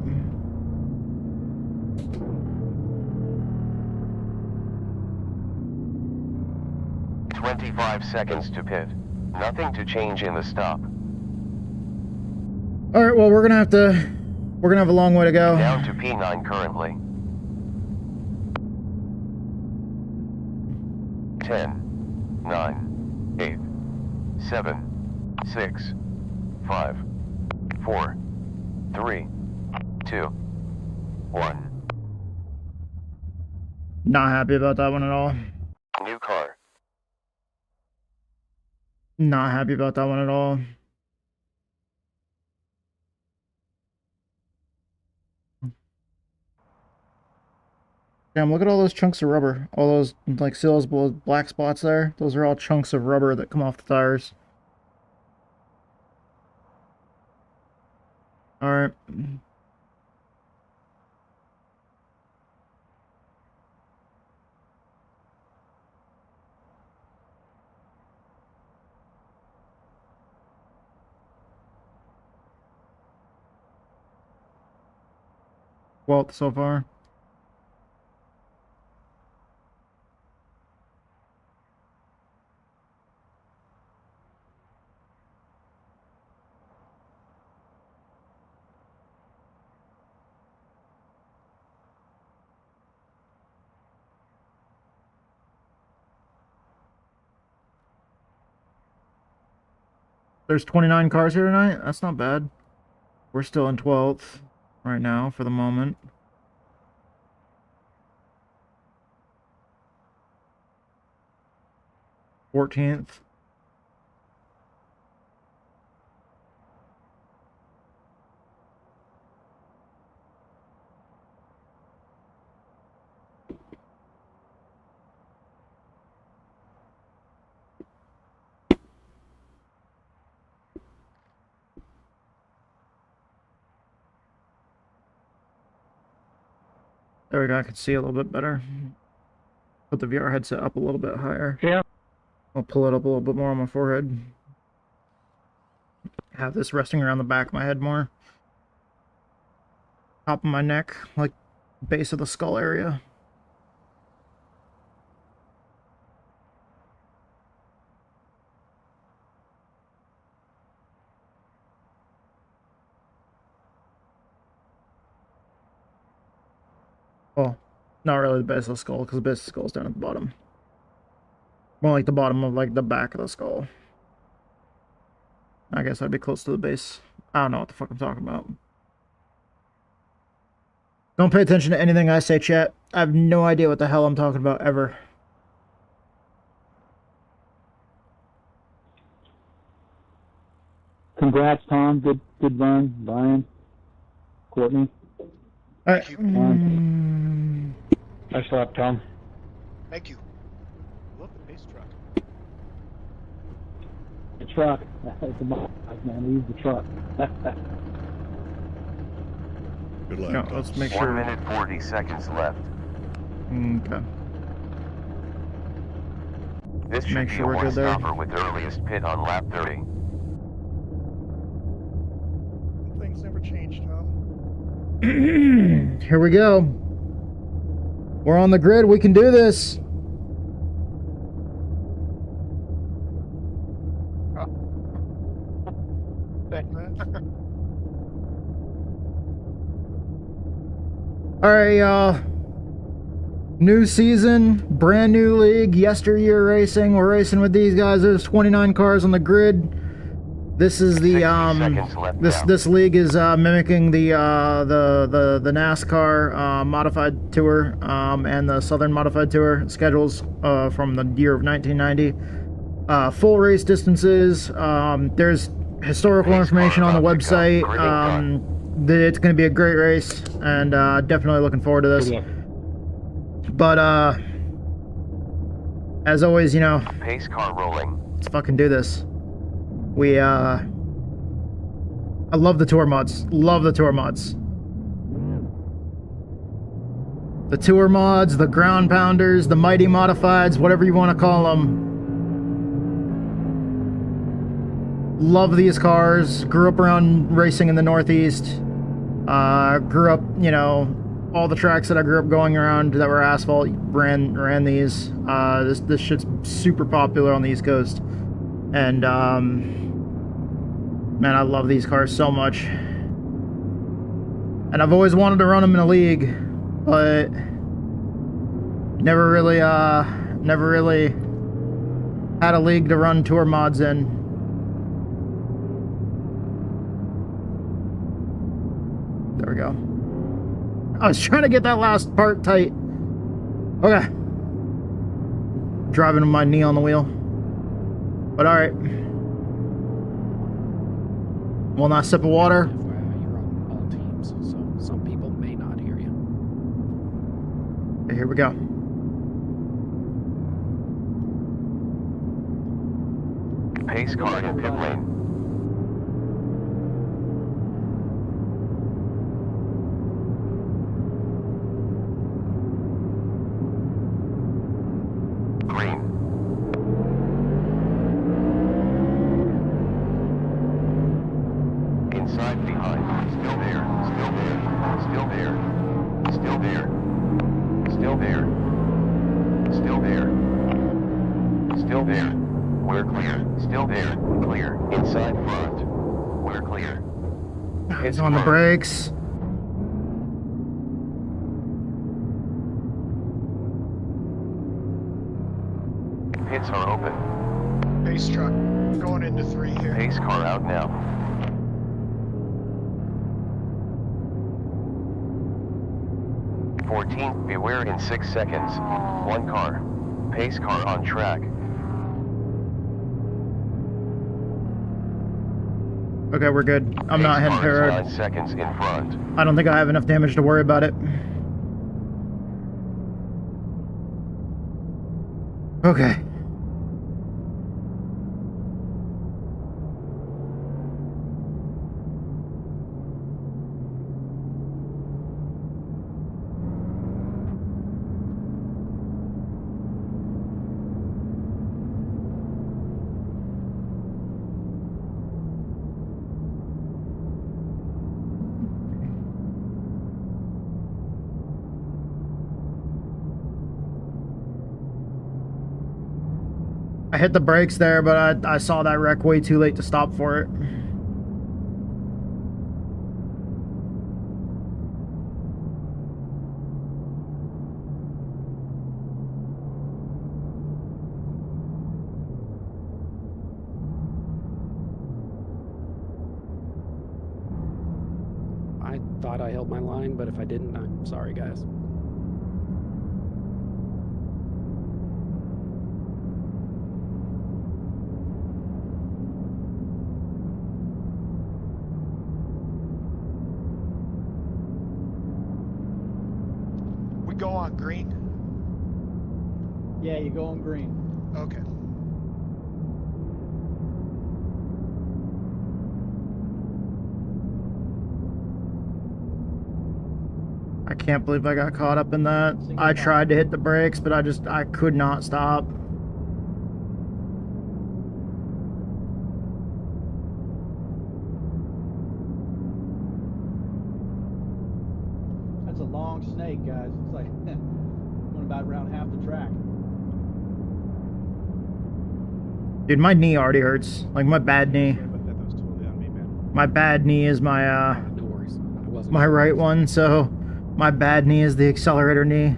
Seconds to pit. Nothing to change in the stop. All right, well, we're gonna have a long way to go. Down to P9 currently. 10, 9, 8, 7, 6, 5, 4, 3, 2, 1. Not happy about that one at all. New car. Not happy about that one at all. Damn, look at all those chunks of rubber. All those, like, seals with black spots there. Those are all chunks of rubber that come off the tires. Alright. Well, so far. There's 29 cars here tonight? That's not bad. We're still in 12th right now for the moment. Fourteenth. There we go, I can see a little bit better. Put the VR headset up a little bit higher. Yeah. I'll pull it up a little bit more on my forehead. Have this resting around the back of my head more. Top of my neck, like base of the skull area. Well, not really the base of the skull, because the base of the skull is down at the bottom. More like the bottom of, like, the back of the skull. I guess I'd be close to the base. I don't know what the fuck I'm talking about. Don't pay attention to anything I say, chat. I have no idea what the hell I'm talking about, ever. Congrats, Tom. Good run. Brian. Courtney. Alright. Nice lap, Tom. Thank you. Love the pace truck. The truck. It's a mod, man. We use the truck. Good luck. No, let's make 1 sure. minute 40 seconds left. Okay. This should Make be sure a we're good there. one-stopper with earliest pit on lap 30. Things never change, Tom. Here we go. We're on the grid. We can do this. All right, y'all. New season, brand new league, yesteryear racing. We're racing with these guys. There's 29 cars on the grid. This is the this league is mimicking the NASCAR Modified Tour and the Southern Modified Tour schedules from the year of 1990. Full race distances. There's historical information on the website. It's going to be a great race, and definitely looking forward to this. But as always, you know, Pace car rolling. let's fucking do this. We I love the tour mods. Love the tour mods. The tour mods, the Groundpounders, the Mighty Modifieds, whatever you want to call them. Love these cars. Grew up around racing in the Northeast. Grew up, you know, all the tracks that I grew up going around that were asphalt ran these. This shit's super popular on the East Coast. And man, I love these cars so much. And I've always wanted to run them in a league, but never really had a league to run tour mods in. There we go. I was trying to get that last part tight. Okay. Driving with my knee on the wheel. But alright. One last sip of water. FYI, you're on all teams, so some people may not hear you. Okay, here we go. Pace car in pit lane. Green. Inside, behind. Still there. Still there. Still there. Still there. Still there. Still there. Still there. We're clear. Still there. Clear. Inside front. We're clear. It's on the brakes. Pits are open. Pace truck going into 3 here. Pace car out now. Beware in 6 seconds. 1 car. Pace car on track. Okay, we're good. I'm not hitting parrot. 9 seconds in front. I don't think I have enough damage to worry about it. Okay. I hit the brakes there, but I saw that wreck way too late to stop for it. I thought I held my line, but if I didn't, I'm sorry, guys. Go on green? Yeah, you go on green. Okay. I can't believe I got caught up in that. I tried to hit the brakes, but I could not stop. That's a long snake, guys. It's like going about around half the track. Dude, my knee already hurts. Like my bad knee. That was totally on me, man. My bad knee is my No worries. I wasn't. my right one, so my bad knee is the accelerator knee.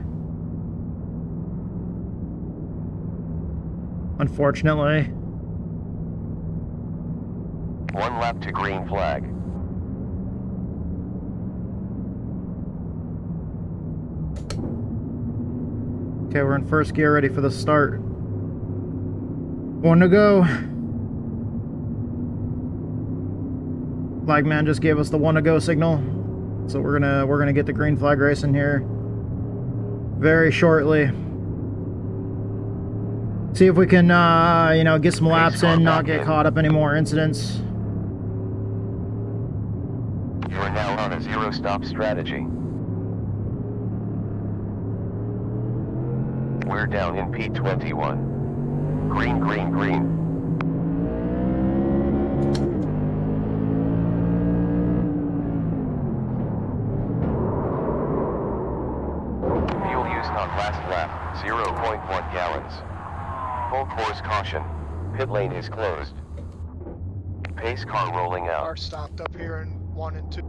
Unfortunately. 1 lap to green flag. Okay, we're in first gear, ready for the start. 1 to go. Flagman just gave us the 1 to go signal, so we're gonna get the green flag racing here very shortly. See if we can, you know, get some laps in, not get caught up any more incidents. You are now on a 0-stop strategy. We're down in P21. Green, green, green. Fuel used on last lap, 0.1 gallons. Full course caution. Pit lane is closed. Pace car rolling out. Car stopped up here in 1 and 2.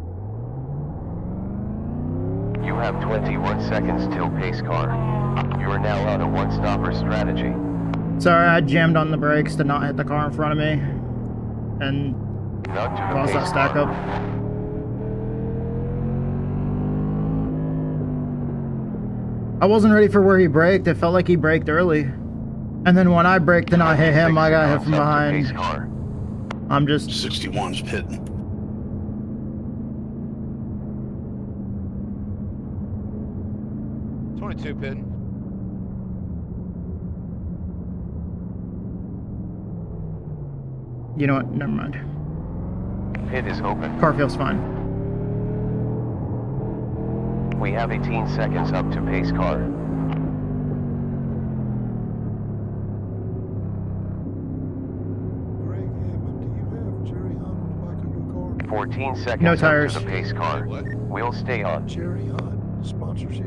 You have 21 seconds till pace car. You are now on a 1-stopper strategy. Sorry, I jammed on the brakes to not hit the car in front of me and None to the caused that pace stack car. up. I wasn't ready for where he braked. It felt like he braked early. And then when I braked and I hit him, I got hit from behind. I'm just... 61's pitting. Two pitting. You know what? Never mind. Pit is open. Car feels fine. We have 18 seconds up to pace car. Greg Hammond, do you have Jerry Hunt on the back of your car? 14 seconds No up tires. to the pace car. We'll stay on. Jerry Hunt sponsorship.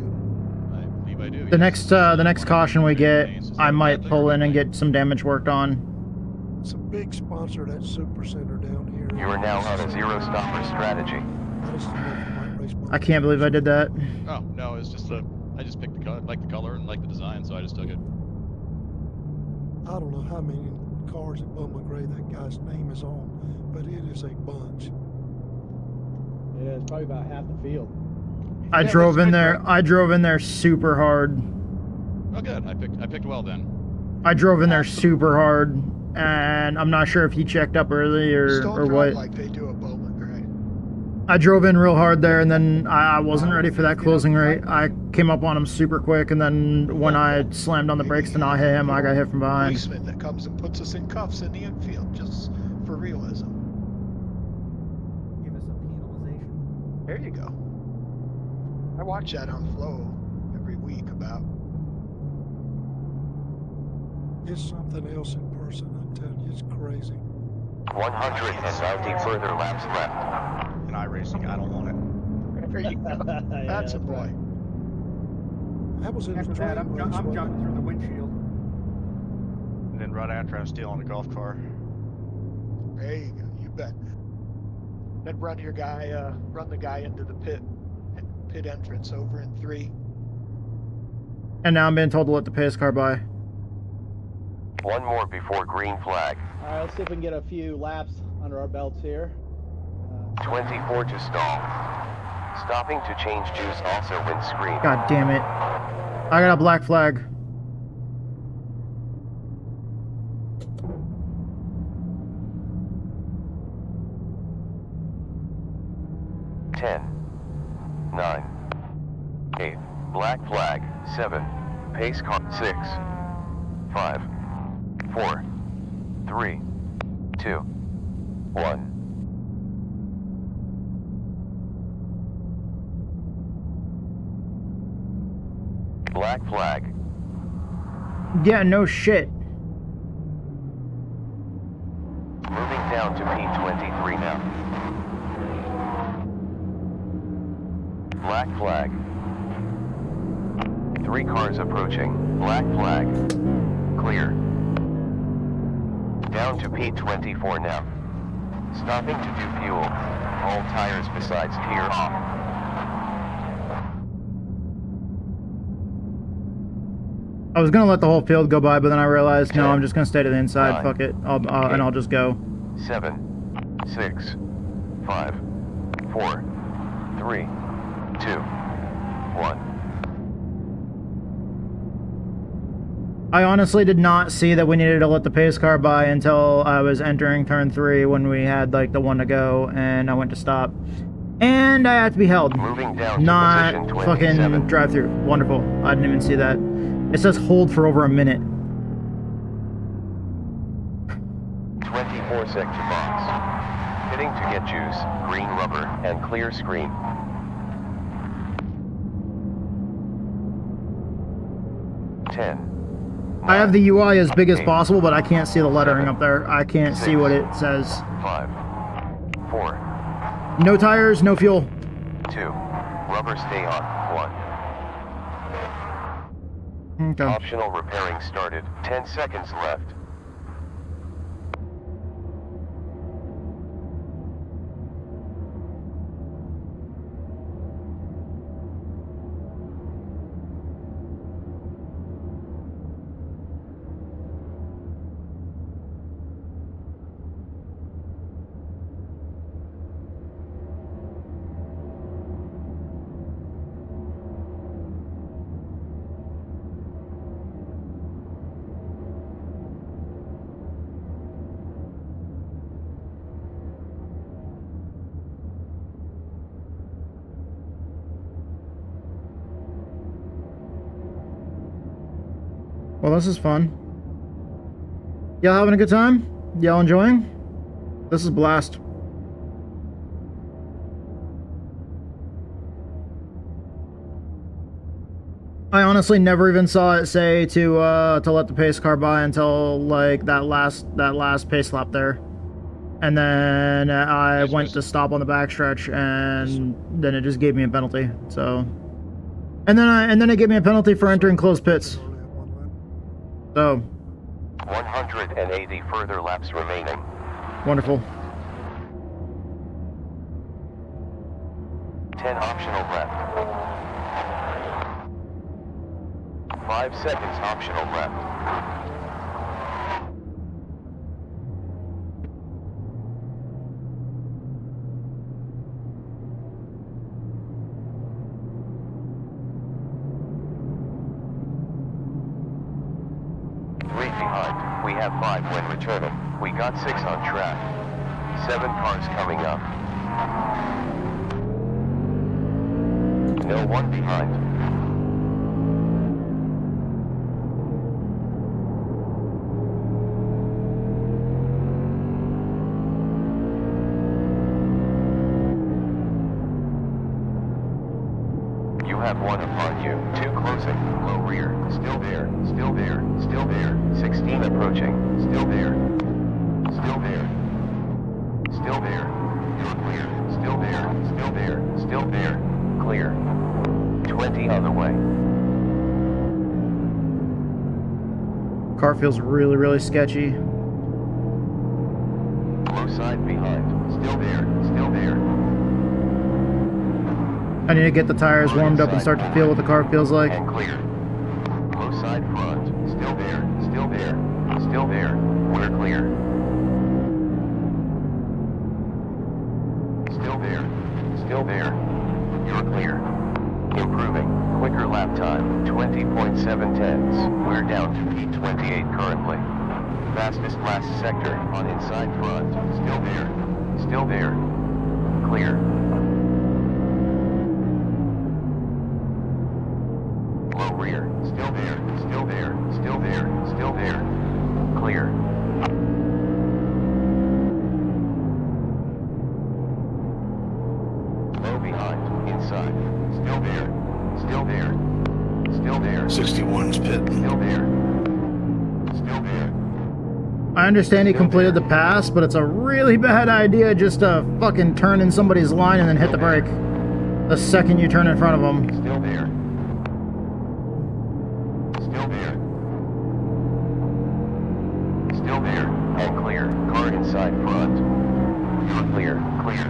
The next caution we get, I might pull in and get some damage worked on. It's a big sponsor, that Super Center down here. You are now on a zero stopper strategy. I can't believe I did that. Oh no, it's just I just picked the color, like the color and like the design, so I just took it. I don't know how many cars at Bumble Gray that guy's name is on, but it is a bunch. Yeah, it's probably about half the field. I drove in there. I drove in there super hard. Oh good, I picked well then. I drove in there super hard, and I'm not sure if he checked up early or what. Like they do at Bowman Gray. I drove in real hard there, and then I wasn't ready for that closing rate. I came up on him super quick, and then when I slammed on the brakes to not hit him, I got hit from behind. Policeman that comes and puts us in cuffs in the infield just for realism. Give us a penalization. There you go. I watch that on Flow every week about. It's something else in person, I'm telling you, it's crazy. 190 further laps left. And iRacing, I don't want it. There you go. That's a boy. That was in After the that, train I'm race, wasn't jumping through the windshield. And then right after, I'm stealing a golf car. There you go. You bet. Then run the guy into the pit entrance over in 3. And now I'm being told to let the pace car by. One more before green flag. All right, let's see if we can get a few laps under our belts here. 24 to stall. Stopping to change juice also windscreen. God damn it. I got a black flag. Nine, 8, black flag, 7, pace car, 6, 5, 4, 3, 2, 1. Black flag. Yeah, no shit. Moving down to P23 now. Black flag. 3 cars approaching. Black flag. Clear. Down to P24 now. Stopping to do fuel. All tires besides tier off. I was gonna let the whole field go by, but then I realized, no, I'm just gonna stay to the inside. Fuck it. And I'll just go. 7, 6, 5, 4, 3, 2, 1. I honestly did not see that we needed to let the pace car by until I was entering turn 3 when we had like the one to go, and I went to stop. And I had to be held. Moving down Not to position fucking 27. drive through. Wonderful. I didn't even see that. It says hold for over a minute. 24 sector box. Hitting to get juice, green rubber, and clear screen. I have the UI as big as possible, but I can't see the lettering up there. I can't see what it says. 5, 4, No tires, no fuel. 2. Rubber stay on. 1. Okay. Optional repairing started. 10 seconds left. Well, this is fun. Y'all having a good time? Y'all enjoying? This is a blast. I honestly never even saw it say to let the pace car by until like that last pace lap there, and then I went to stop on the backstretch, and then it just gave me a penalty. So, and then it gave me a penalty for entering closed pits. So, 180 further laps remaining. Wonderful. 10 optional left. 5 seconds optional left. Three behind. We have 5 when returning. We got 6 on track. 7 cars coming up. No 1 behind. You have 1 upon you. 2 closing. Low rear. Still there. Still there. Still there. 16 approaching. Still there. Still there. Still there. You're clear. Still there. Still there. Still there. Clear. 20 other way. Car feels really, really sketchy. Low side behind. Still there. Still there. I need to get the tires warmed up and start to feel what the car feels like. And clear. Low side front. Still there. Still there. Still there. We're clear. Still there. Still there. You're clear. Improving. Quicker lap time. 20.7 tenths. We're down to P28 currently. Fastest last sector on inside front. Still there. Still there. Clear. Low rear. Still there. Still there. Still there. Still there. Clear. Low behind. Inside. Still there. Still there. Still there. 61's pit. Still there. Still there. I understand he completed the pass, but it's a really bad idea just to fucking turn in somebody's line and then hit the brake the second you turn in front of them. Still there. Still there. Still there. And clear. Car inside front. You're clear. Clear.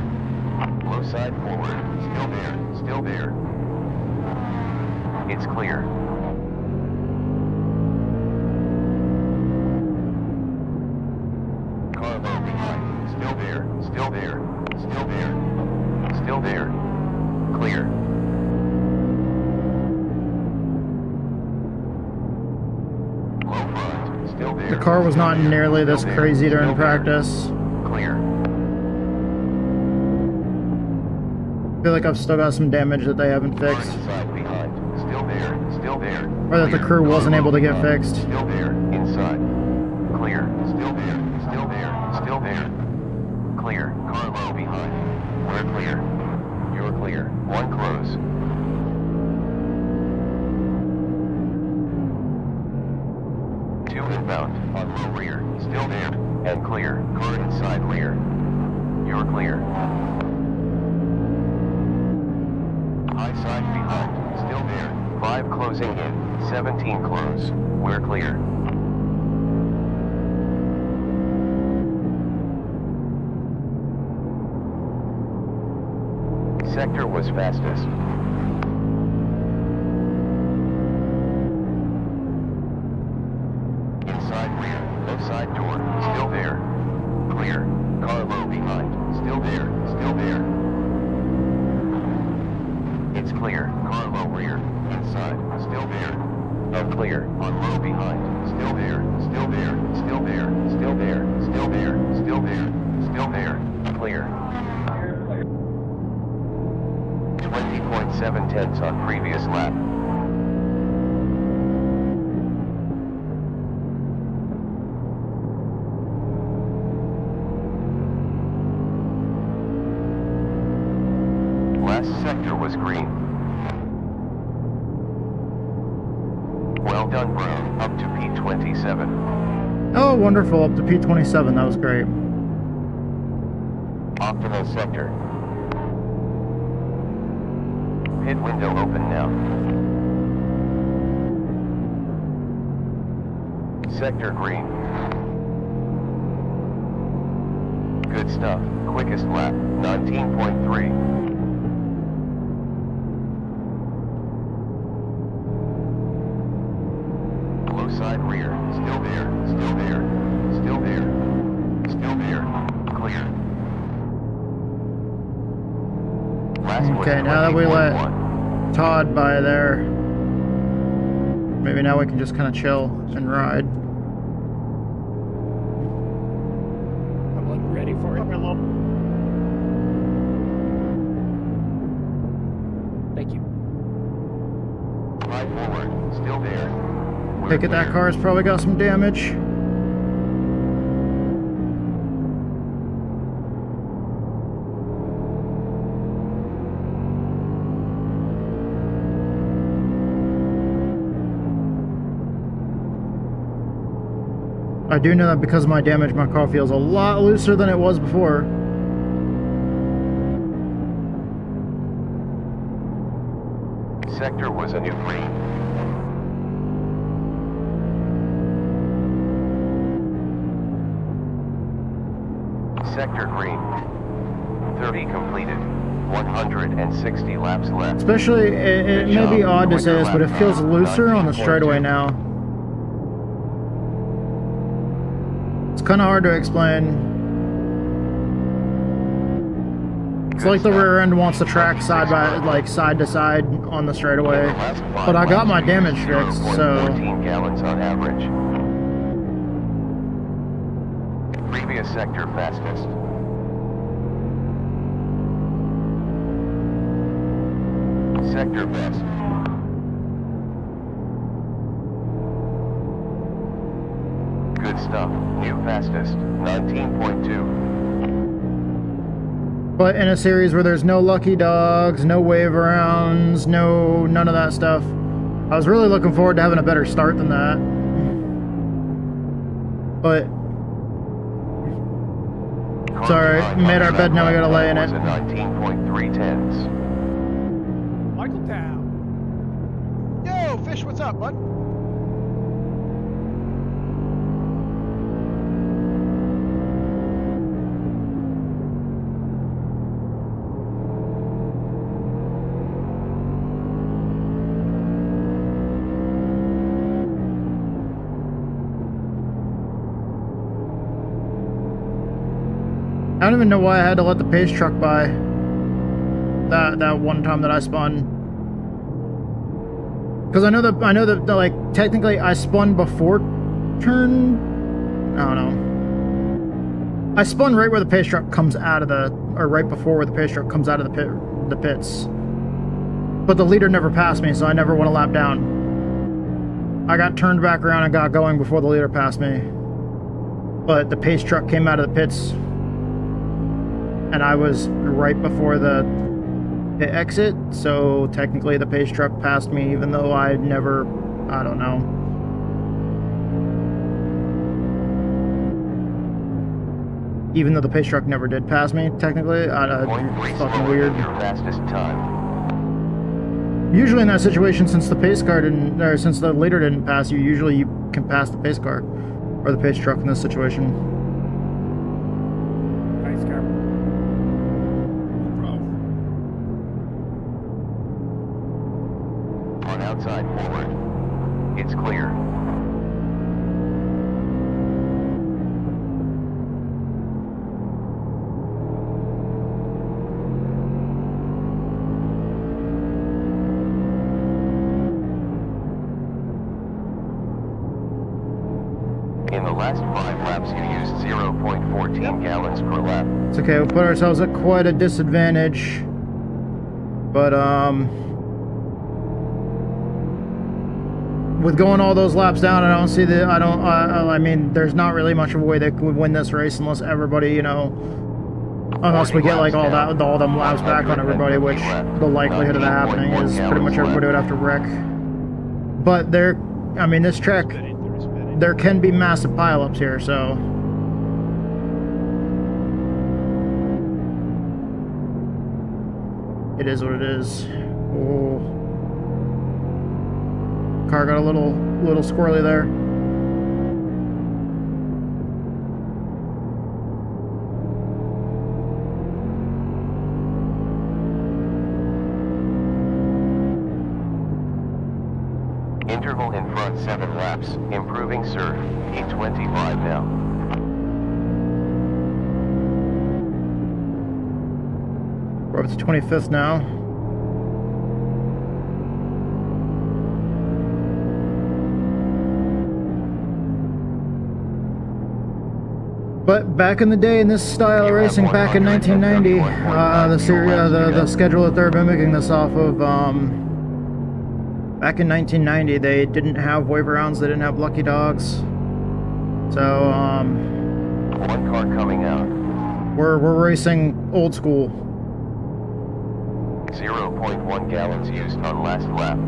Low side forward. Still there. Still there. It's clear. Car low behind. Still there. Still there. Still there. Still there. Clear. Low front. Still there. The car was not nearly this crazy during practice. Clear. I feel like I've still got some damage that they haven't fixed. Inside behind. Still there. Still there. Or that the crew wasn't able to get fixed. Still there. Inside. Clear. Still there. Still there. Still there. Clear. Car low behind. We're clear. You're clear. 1 close. Two inbound. On low rear. Still there. And clear. Car inside rear. You're clear. High side behind. Still there. 5 closing in. 17 close. We're clear. Sector was fastest. Inside rear. Low side door. Still there. Clear. Car low behind. Still there. Still there. It's clear. Car low rear. Inside. Still there. And clear. On low behind. Still there. Still there. Still there. Still there. Still there. Still there. Still there. Clear. 20.7 tenths on previous lap. was green. Well done, Brown. Up to P27. Oh, wonderful. Up to P27. That was great. Optimal sector. Pit window open now. Sector green. Good stuff. Quickest lap, 19.3. Low side rear, still there, still there, still there, still there, clear. Last Okay, now that we let Todd by there, maybe now we can just kind of chill and ride. I'm ready for it. Thank you. Ride forward, still there. Pick at that car's probably got some damage. I do know that because of my damage, my car feels a lot looser than it was before. Sector was a new green. Sector green. 30 completed. 160 laps left. Especially, it may be odd to say this, but it feels looser on the straightaway now. It's kind of hard to explain. It's like the rear end wants to track side to side on the straightaway, but I got my damage fixed, so. 14 gallons on average. Previous sector fastest. Sector best. Good stuff. New fastest. 19.2. But in a series where there's no lucky dogs, no wave arounds, none of that stuff, I was really looking forward to having a better start than that. But it's alright, we made our bed, now we gotta lay in it. 19.3 tenths. Michael Town. Yo, Fish, what's up, bud? I don't even know why I had to let the pace truck by that one time that I spun. Because I know that like technically I spun before turn. I don't know. I spun right where the pace truck comes out of or right before where the pace truck comes out of the pits. But the leader never passed me, so I never went a lap down. I got turned back around and got going before the leader passed me. But the pace truck came out of the pits. And I was right before the pit exit, so technically the pace truck passed me, even though I never, I don't know. Even though the pace truck never did pass me, technically, it's fucking weird. Fastest time. Usually in that situation, since the pace car didn't, or since the leader didn't pass you, usually you can pass the pace car, or the pace truck in this situation. Outside forward. It's clear. In the last 5 laps, you used 0.14 gallons per lap. It's okay, we'll put ourselves at quite a disadvantage. But, with going all those laps down, I don't see I mean, there's not really much of a way that we win this race unless everybody, you know, Unless we get like all them laps back on everybody, which the likelihood of that happening is pretty much everybody would have to wreck. But I mean, this track, there can be massive pileups here, so. It is what it is. Oh. Car got a little squirrely there. Interval in front 7 laps, improving sir, E25 now. We're up to 25th now. But back in the day, in this style of racing, back in 1990, the schedule that they're mimicking this off of, back in 1990, they didn't have waiver rounds, they didn't have lucky dogs. So, one car coming out. We're racing old school. 0.1 gallons used on last lap.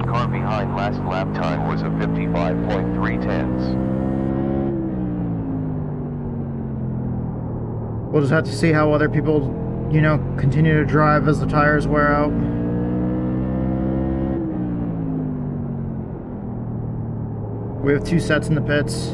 Car behind last lap time was a 55.3 tenths. We'll just have to see how other people, you know, continue to drive as the tires wear out. We have 2 sets in the pits.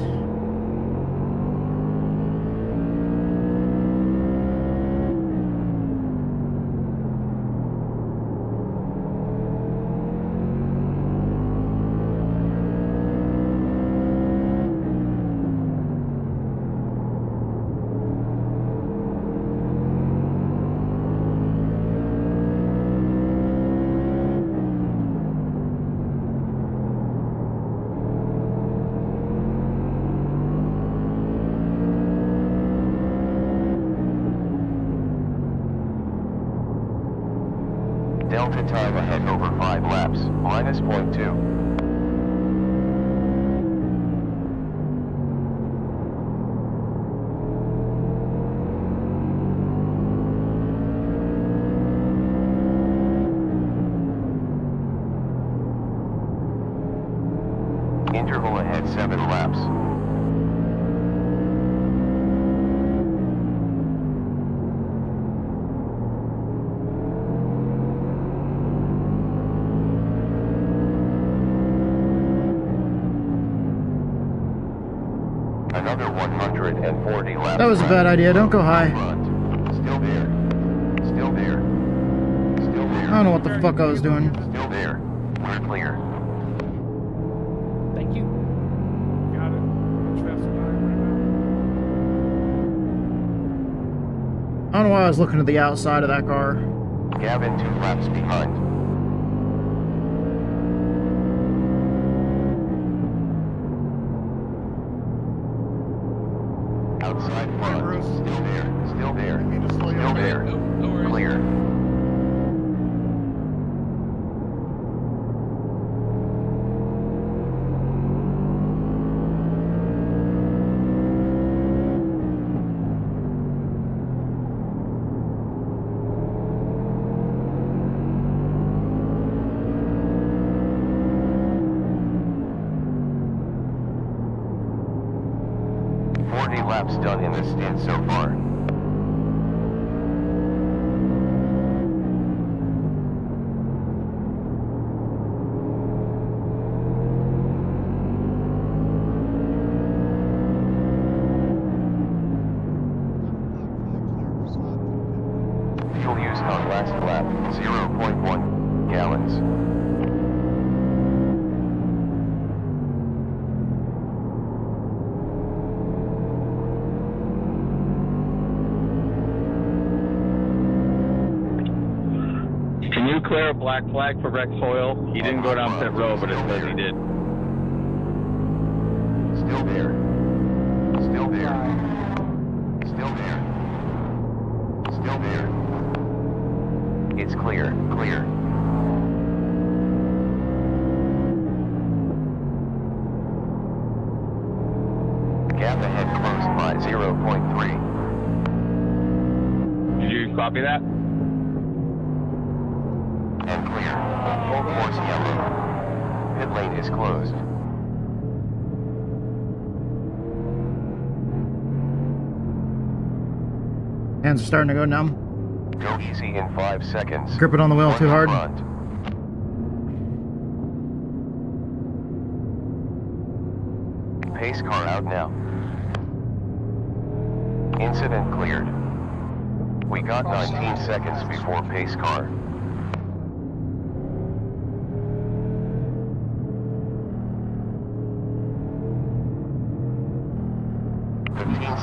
Delta time ahead over 5 laps, minus 0.2. Interval ahead 7 laps. Another 140 laps. That was a bad idea. Don't go high. Still there. Still there. Still there. I don't know what the fuck I was doing. Still there. We're clear. Thank you. Got it. Much faster time right I don't know why I was looking to the outside of that car. Gavin 2 laps behind. Outside front. Still there. Still there. Still there. Clear. Laps done in this stint so far. Fuel used on last lap, 0.1 gallons. Can you clear a black flag for Rex Hoyle? He didn't go down pit road, but it says he did. Still there. Still there. Still there. It's clear. Clear. Gap ahead closed by 0.3. Did you copy that? And clear. Full course yellow. Pit lane is closed. Hands are starting to go numb. Go easy in 5 seconds. Grip it on the wheel too hard. Front. Pace car out now. Incident cleared. We got 19 seconds before pace car.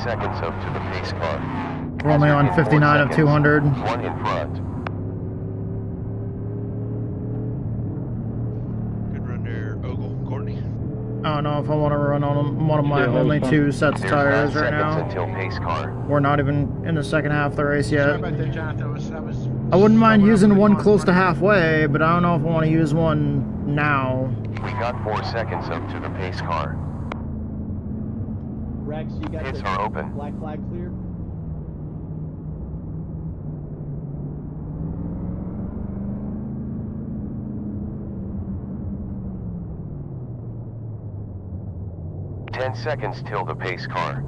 Seconds up to the pace car. We're only on 59 of 200. One in front. Good run there, Ogle, Courtney. I don't know if I want to run on one of my only 2 sets of tires right now. Until pace car. We're not even in the second half of the race yet. Sorry about that, Jonathan. I wouldn't mind using one close to halfway, but I don't know if I want to use one now. We got 4 seconds up to the pace car. Rex, you got Pits the are open. black flag cleared? Ten seconds till the pace car.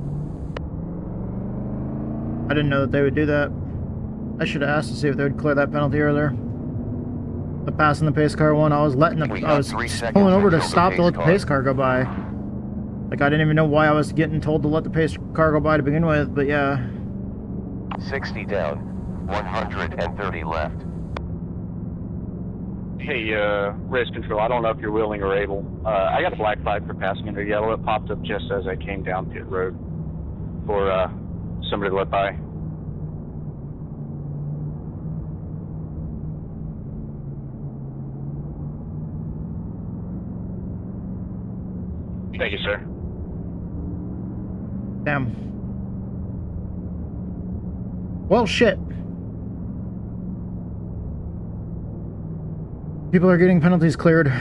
I didn't know that they would do that. I should have asked to see if they would clear that penalty earlier. The passing the pace car one, I was pulling over to stop to let the pace car go by. Like, I didn't even know why I was getting told to let the pace car go by to begin with, but yeah. 60 down, 130 left. Hey, race control, I don't know if you're willing or able. I got a black flag for passing under yellow. It popped up just as I came down pit road for somebody to let by. Thank you, sir. Damn. Well, shit. People are getting penalties cleared.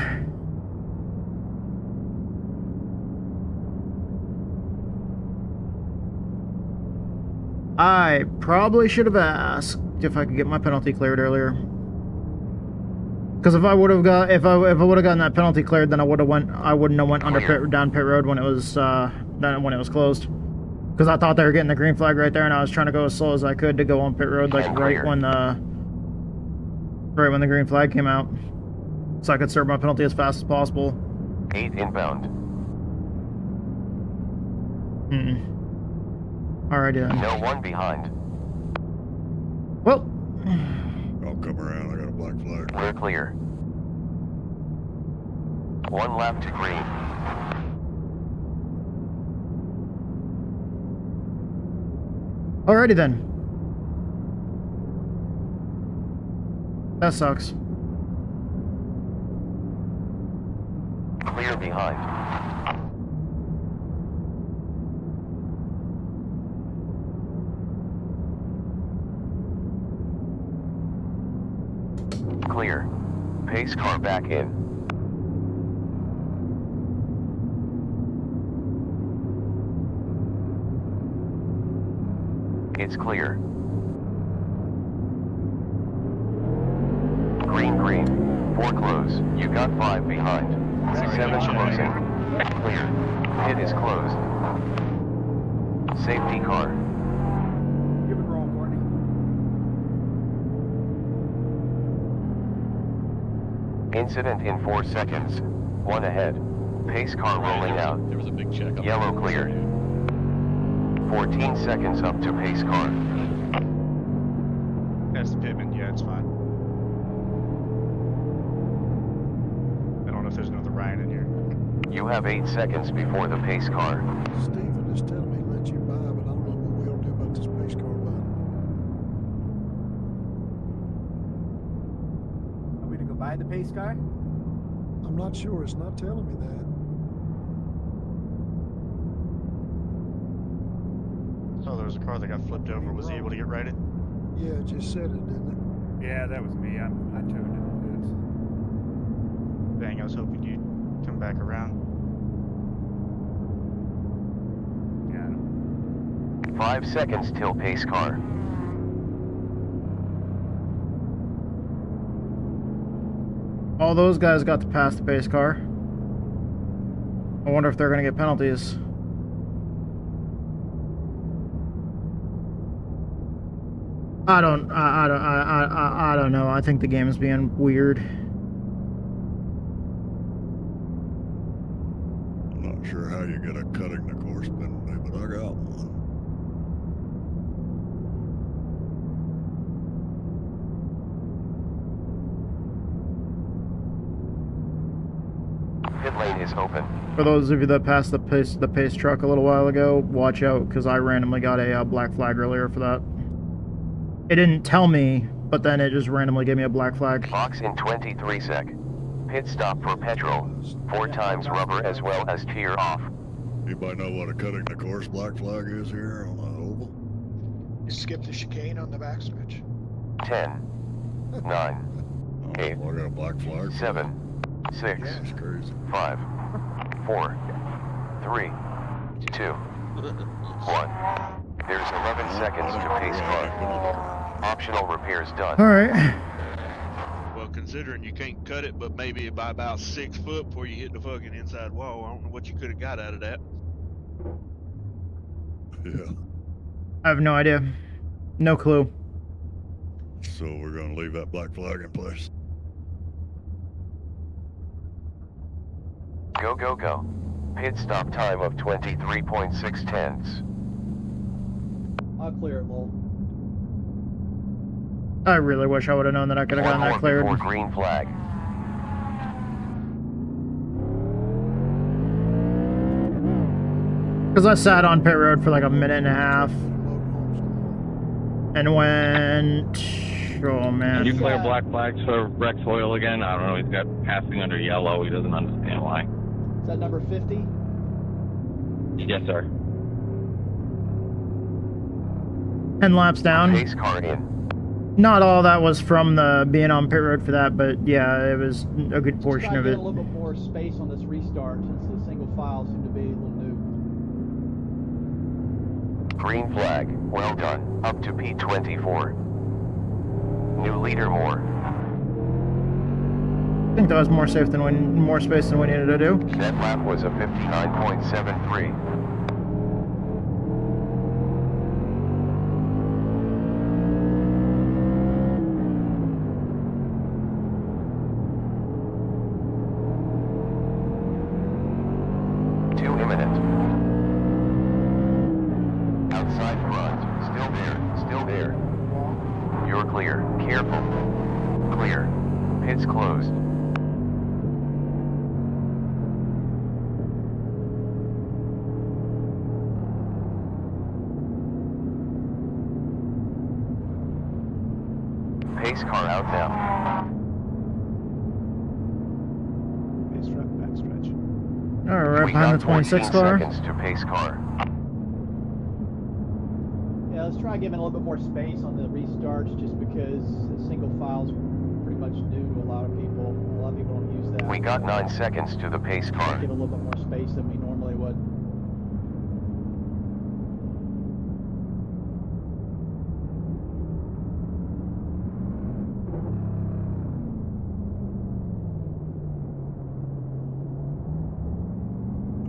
I probably should have asked if I could get my penalty cleared earlier. Because if I would have got, if I would have gotten that penalty cleared, then I wouldn't have went under down pit road when it was closed. Because I thought they were getting the green flag right there, and I was trying to go as slow as I could to go on pit road, like right when the green flag came out, so I could serve my penalty as fast as possible. 8 inbound. Alrighty then. No one behind. Well. I'll come around. I got a black flag. We're clear. One left to green. Alrighty then. That sucks. Clear behind. Clear. Pace car back in. It's clear. Green, green. 4 close. You got 5 behind. 7 closing. Clear. Pit is closed. Safety car. Give it roll, Courtney. Incident in 4 seconds. 1 ahead. Pace car rolling out. There was a big check. Yellow cleared. 14 seconds up to pace car. That's the pivot. Yeah, it's fine. I don't know if there's another Ryan in here. You have 8 seconds before the pace car. Steven is telling me let you by, but I don't know what we'll do about this pace car button. Want me to go buy the pace car? I'm not sure. It's not telling me that. Oh, there was a car that got flipped over. Was he able to get righted? Yeah, it just said it, didn't Yeah, that was me. I tuned in the pits. Dang, I was hoping you'd come back around. Yeah. 5 seconds till pace car. All those guys got to pass the pace car. I wonder if they're going to get penalties. I don't know. I think the game is being weird. I'm not sure how you get a cutting the course penalty, but I got one. Pit lane is open. For those of you that passed the pace truck a little while ago, watch out, because I randomly got a black flag earlier for that. It didn't tell me, but then it just randomly gave me a black flag. Box in 23 sec. Pit stop for petrol. 4 times rubber as well as tear off. Anybody know what a cutting the course black flag is here on the oval? You skip the chicane on the backstretch. 10, 9, 8, I got a black flag. 7, 6, That's crazy. 5, 4, 3, 2, 1. There's 11 seconds to pace car. Optional repairs done. Alright. Well, considering you can't cut it, but maybe by about 6 foot before you hit the fucking inside wall, I don't know what you could have got out of that. Yeah. I have no idea. No clue. So we're gonna leave that black flag in place. Go, go, go. Pit stop time of 23.6 tenths. I'll clear it, Lowell. I really wish I would have known that I could have gotten that cleared. Before green flag. Because I sat on pit road for like a minute and a half. And went... Oh, man. Can you clear black flags for Rex Oil again? I don't know, he's got passing under yellow. He doesn't understand why. Is that number 50? Yes, sir. 10 laps down. Pace car in. Not all that was from the being on pit road for that, but yeah, it was a good portion of it. A little bit more space on this restart since the single files seem to be a little new. Green flag. Well done. Up to P24. New leader more. I think that was more safe than more space than we needed to do. That lap was a 59.73. Pace car out now. Pace truck backstretch. Alright, right behind the 26 car. Seconds to pace car. Yeah, let's try giving a little bit more space on the restarts just because the single file's pretty much new to a lot of people. A lot of people don't use that. We got 9 seconds to the pace car. Give a little bit more space than we normally would.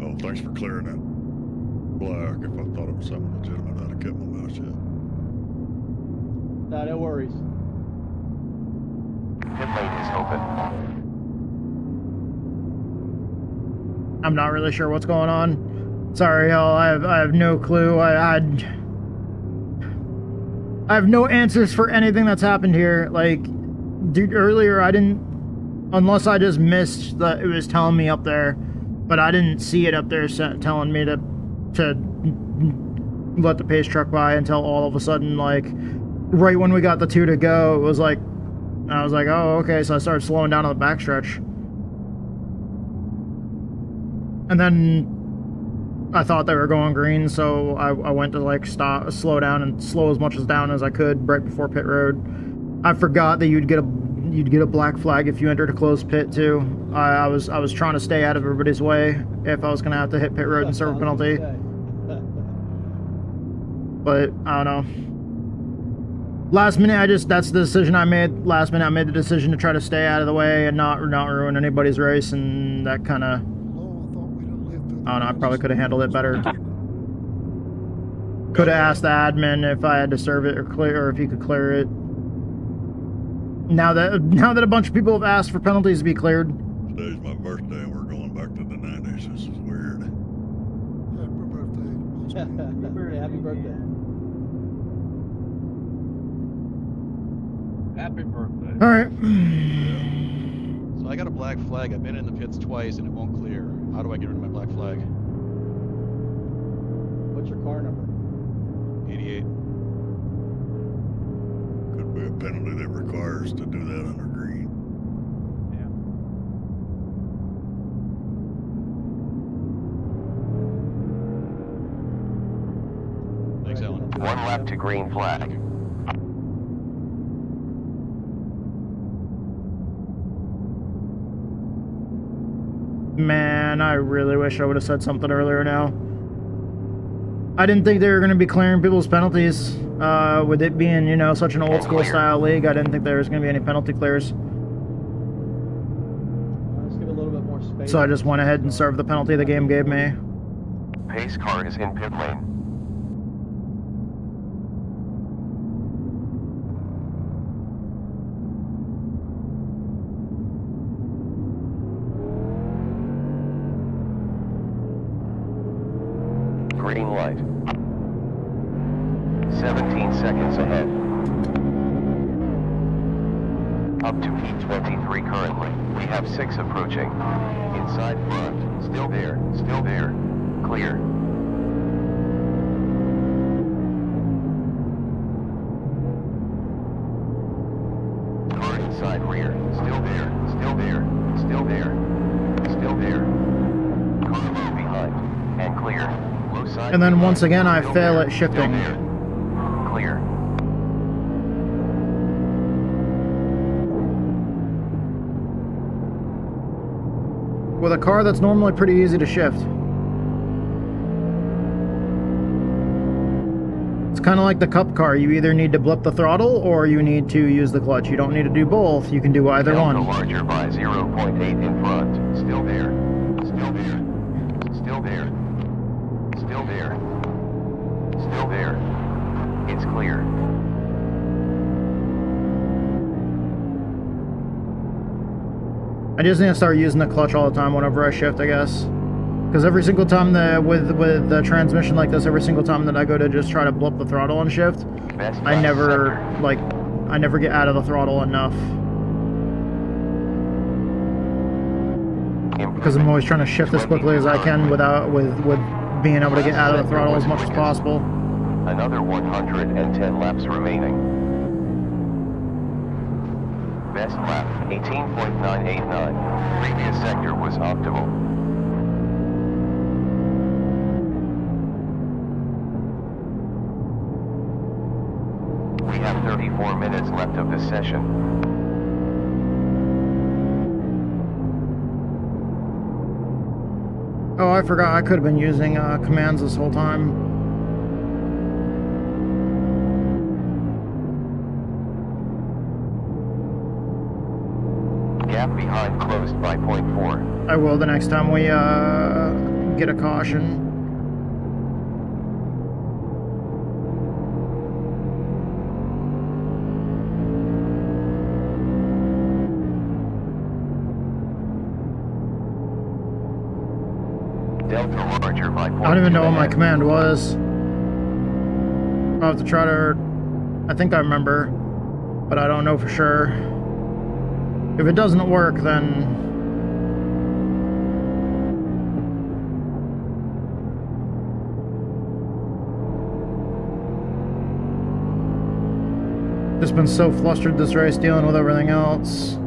Oh, thanks for clearing that black. If I thought it was something legitimate, I'd have kept my mouth shut. No worries. Pit lane is open. I'm not really sure what's going on. Sorry, y'all. I have no clue. I have no answers for anything that's happened here. Like, dude, earlier I didn't, unless I just missed that it was telling me up there. But I didn't see it up there telling me to let the pace truck by until all of a sudden, like, right when we got the 2 to go, it was like, I was like, oh, okay, so I started slowing down on the backstretch. And then I thought they were going green, so I went to like slow down and slow as much as down as I could right before pit road. I forgot that you'd get a black flag if you entered a closed pit too. I was trying to stay out of everybody's way if I was gonna have to hit pit road and serve a penalty. But I don't know. Last minute, that's the decision I made. Last minute, I made the decision to try to stay out of the way and not ruin anybody's race, and that kind of. I don't know. I probably could have handled it better. Could have asked the admin if I had to serve it or if he could clear it. Now that a bunch of people have asked for penalties to be cleared. Today's my birthday and we're going back to the 90s. This is weird. Happy birthday. Happy birthday. Happy birthday. All right. So I got a black flag. I've been in the pits twice and it won't clear. How do I get rid of my black flag? What's your car number? 88. Could be a penalty that requires to do that under green. Yeah. Thanks, Alan. 1 lap to green flag. Man, I really wish I would have said something earlier now. I didn't think they were going to be clearing people's penalties. With it being, you know, such an old school style league, I didn't think there was going to be any penalty clears. Let's give a little bit more space. So I just went ahead and served the penalty the game gave me. Pace car is in pit lane. Green light. 17 seconds ahead. Up to P23 currently. We have 6 approaching. Inside front. Still there. Still there. Clear. Car inside rear. Still there. Still there. Still there. Still there. Car low behind. And clear. Low side. And then once again, I fail at shifting. Clear. With a car that's normally pretty easy to shift. It's kind of like the cup car. You either need to blip the throttle or you need to use the clutch. You don't need to do both. You can do either one. Larger by 0.8 in front. Still there. Still there. Still there. Still there. Still there. It's clear. I just need to start using the clutch all the time whenever I shift, I guess. Because every single time with the transmission like this, every single time that I go to just try to blip the throttle and shift, I never get out of the throttle enough. Because I'm always trying to shift as quickly as I can with being able to get out of the throttle as much as possible. Another 110 laps remaining. Best lap, 18.989. Previous sector was optimal. We have 34 minutes left of this session. Oh, I forgot I could have been using commands this whole time. Gap behind closed by 0.4. I will the next time we get a caution. Delta larger by 0.2. I don't even know what my command was. I'll have to try to... I think I remember, but I don't know for sure. If it doesn't work, then... Just been so flustered this race dealing with everything else.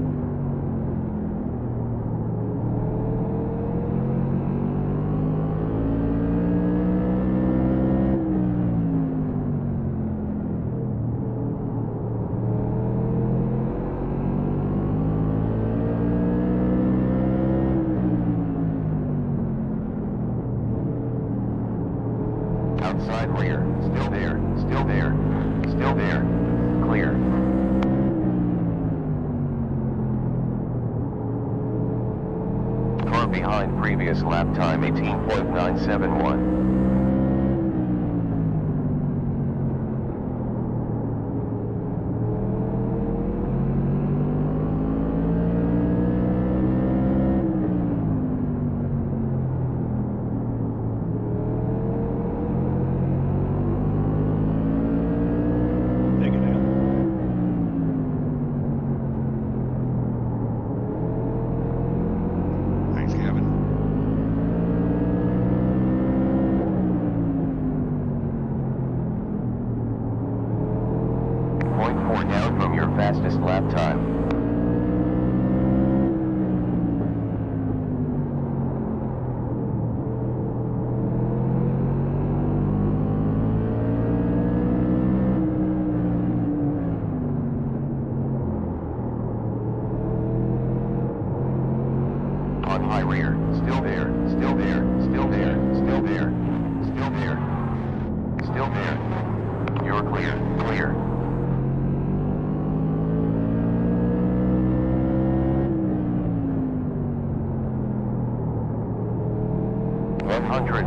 rear. Still there. Still there. Still there. Clear. Car behind previous lap time 18.971. Thanks, Kevin. 0.4 down from your fastest lap time. On high rear. Still there. Still there. Still there. Still there. Still there. Still there. You're clear. Clear.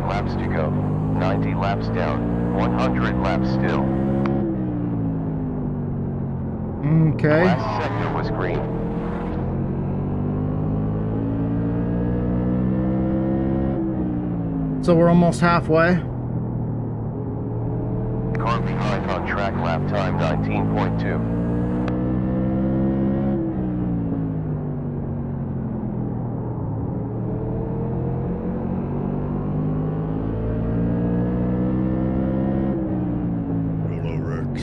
Laps to go. 90 laps down. 100 laps still. Okay. Last sector was green. So we're almost halfway. Car behind on track lap time 19.2. Hello, Rex.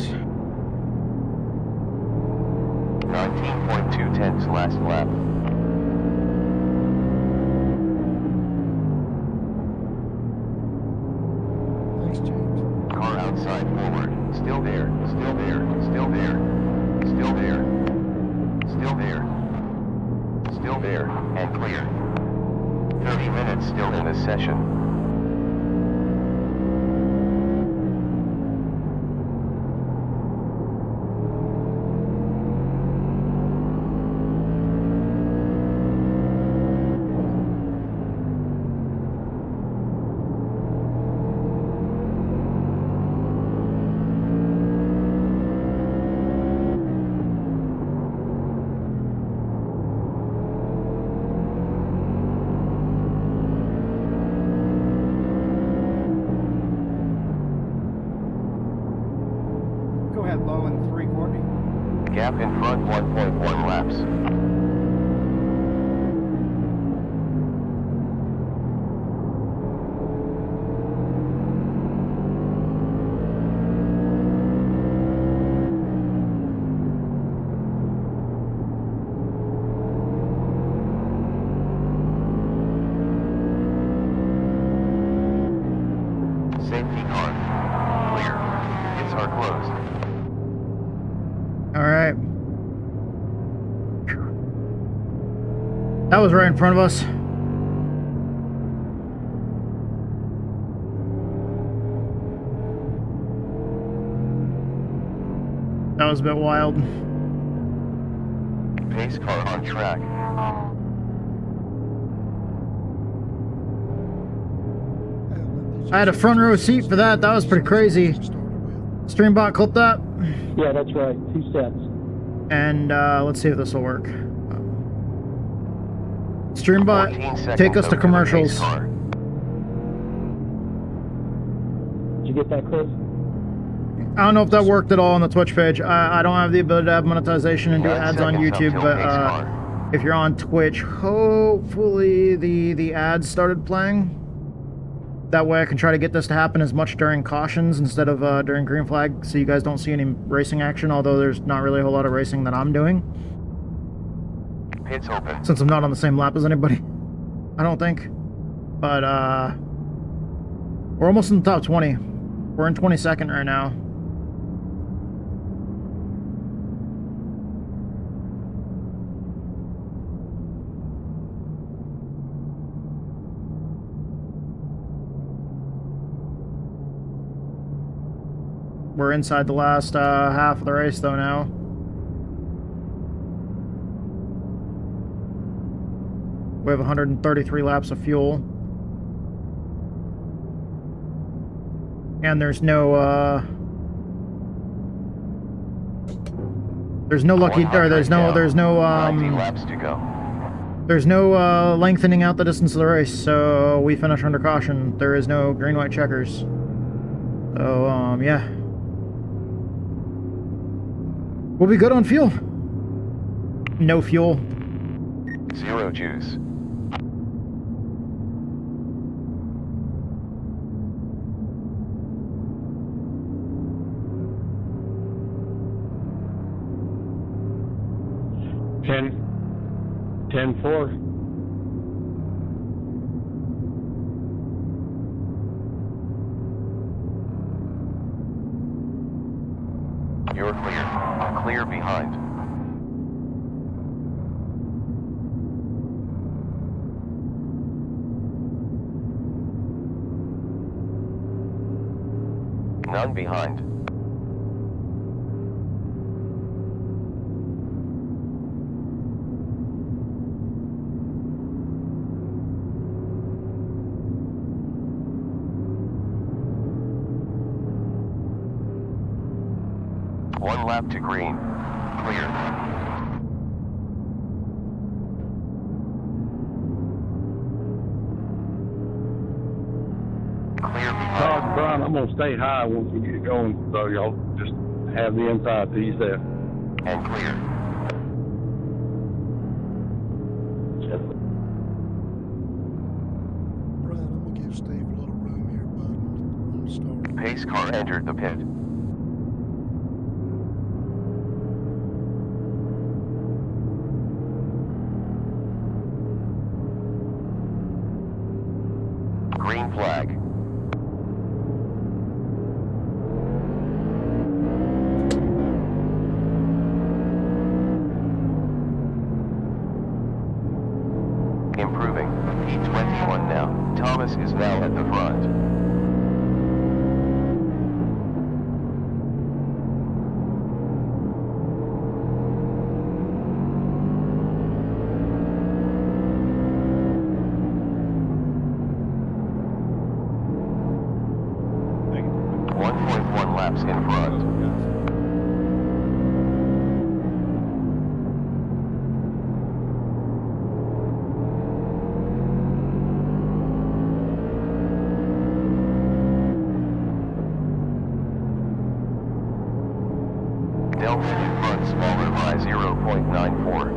19.2 tenths last lap. Thanks, James. Car outside forward. Still there. Still there. Still there. Still there. Still there. Still there. And clear. 30 minutes still in the session. Go ahead, low in 3, Courtney. Gap in front 1.1 laps. Safety car. Clear. Hits are closed. All right. That was right in front of us. That was a bit wild. Pace car on track. I had a front row seat for that. That was pretty crazy. Streambot, clip that. Yeah, that's right. 2 sets. And let's see if this will work. Streambot, take us to commercials. Did you get that, Chris? I don't know if that worked at all on the Twitch page. I don't have the ability to have monetization and do 9 ads on seconds YouTube, until but pace car. if you're on Twitch, hopefully the ads started playing. That way I can try to get this to happen as much during cautions instead of during green flag, so you guys don't see any racing action, although there's not really a whole lot of racing that I'm doing. Pits open. Since I'm not on the same lap as anybody, I don't think. But we're almost in the top 20. We're in 22nd right now. We're inside the last half of the race though now. We have 133 laps of fuel. And there's no lucky, or there's no laps to go. There's no lengthening out the distance of the race, so we finish under caution. There is no green, white checkers. So, yeah. We'll be good on fuel. No fuel. 0 juice. Ten four. You're clear. Clear behind. None behind. One lap to green. Clear. Clear behind. Brian, I'm gonna stay high once we get going, so y'all just have the inside to yourself. And clear. Brian, I'm gonna give Steve a little room here, bud. I'm gonna start. Pace car entered the pit. Green flag. Improving. P21 now. Thomas is now at the front. Laps in front. Delta in front smaller by 0.94.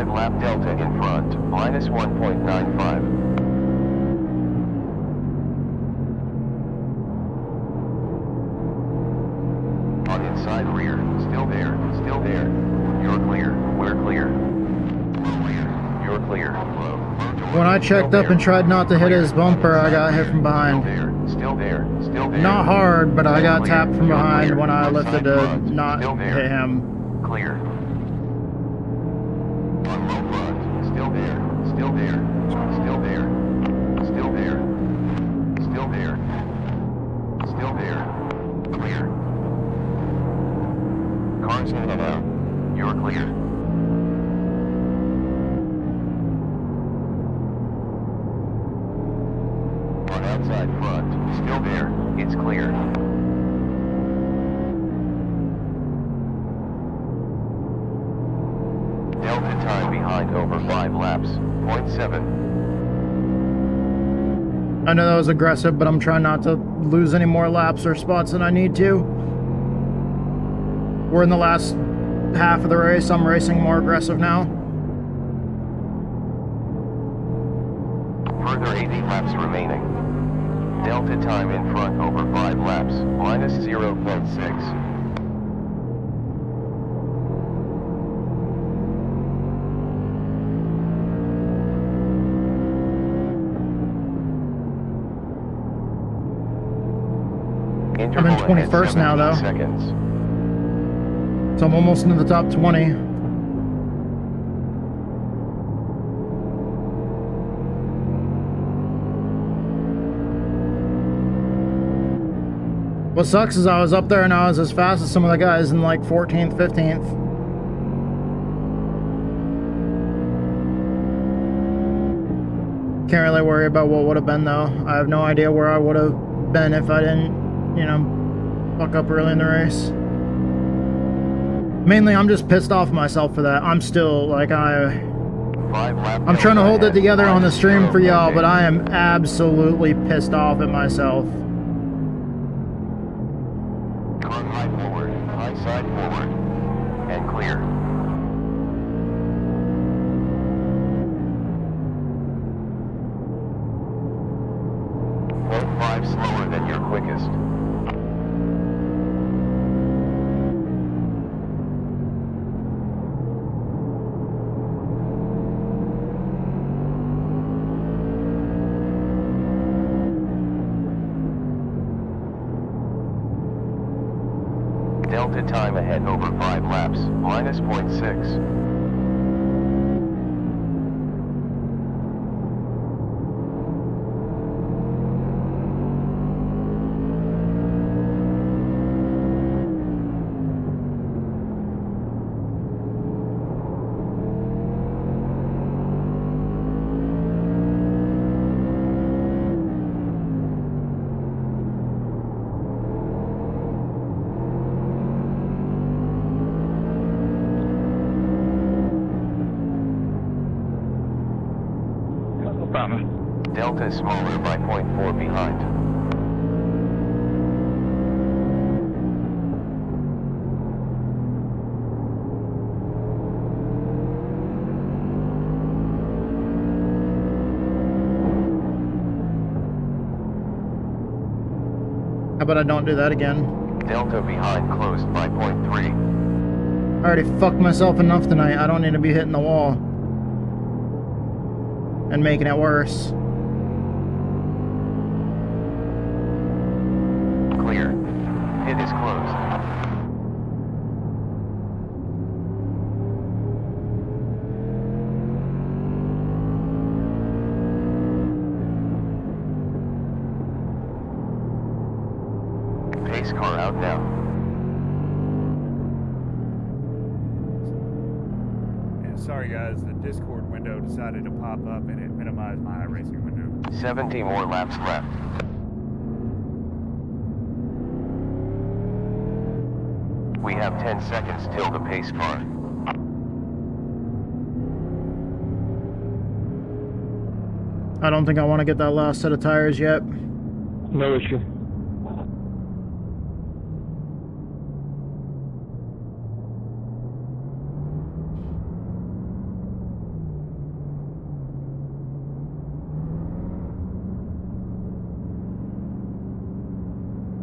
Lap delta in front, minus 1.95. On inside rear, still there, still there. You're clear, we're clear. We're clear, you're clear. Low. When I checked up and tried not to hit his bumper, I got hit from behind. Still there, still there. Not hard, but I got tapped from behind when I lifted to not hit him. Clear. On low front, still there, still there, still there, still there, still there, still there, clear. Cars in and out, you're clear. On outside front, still there, it's clear. Delta time behind over 5 laps, 0.7. I know that was aggressive, but I'm trying not to lose any more laps or spots than I need to. We're in the last half of the race. I'm racing more aggressive now. Further 80 laps remaining. Delta time in front over 5 laps, minus 0.6. I'm in 21st now, though. Seconds. So I'm almost into the top 20. What sucks is I was up there and I was as fast as some of the guys in like 14th, 15th. Can't really worry about what would have been though. I have no idea where I would have been if I didn't, you know, fuck up early in the race. Mainly, I'm just pissed off at myself for that. I'm still, like, I'm trying to hold it together on the stream for y'all, but I am absolutely pissed off at myself. Car high forward, high side forward, and clear. 0.5 slower than your quickest. Delta time ahead over 5 laps, minus 0.6. Delta is smaller by 0.4 behind. How about I don't do that again? Delta behind closed by 0.3. I already fucked myself enough tonight. I don't need to be hitting the wall and making it worse. Clear. It is closed. Pace car out now. Sorry guys, the Discord window decided to pop up and it minimized my iRacing window. 70 more laps left. We have 10 seconds till the pace car. I don't think I want to get that last set of tires yet. No issue.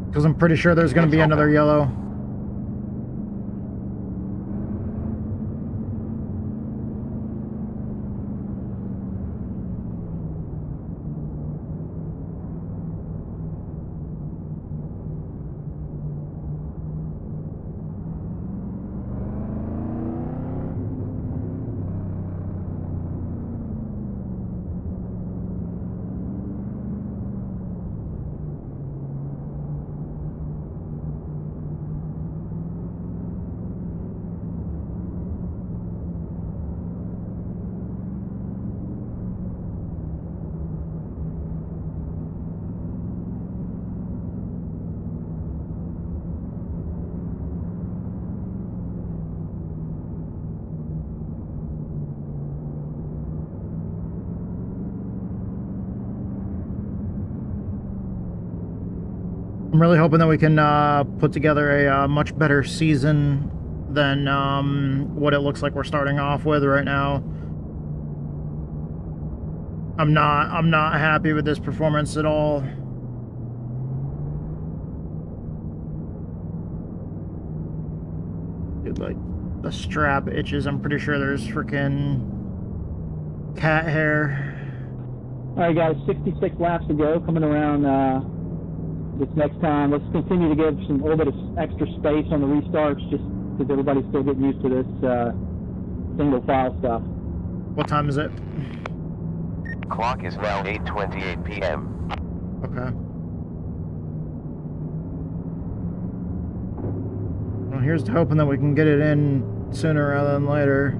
Because I'm pretty sure there's going to be another yellow. I'm really hoping that we can put together a much better season than what it looks like we're starting off with right now. I'm not happy with this performance at all. Dude, like the strap itches. I'm pretty sure there's freaking cat hair. All right, guys, 66 laps to go, coming around this next time. Let's continue to give a little bit of extra space on the restarts, just because everybody's still getting used to this single file stuff. What time is it? Clock is now 8:28 p.m. Okay. Well, here's to hoping that we can get it in sooner rather than later.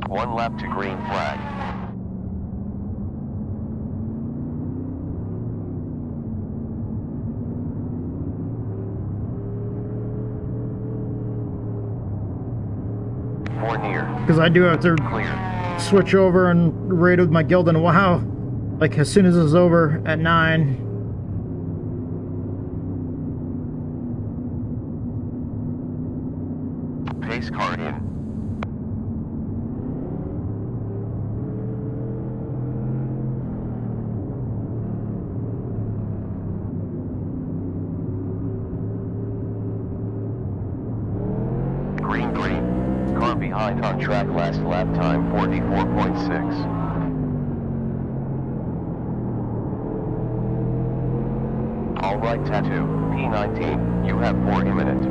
One lap to green flag. Four near. Because I do have to switch over and raid with my guild, and wow, like as soon as it's over at 9. Pace car in. Green. Car behind on track, last lap time 44.6. All right, Tattoo, P19, you have 40 minutes.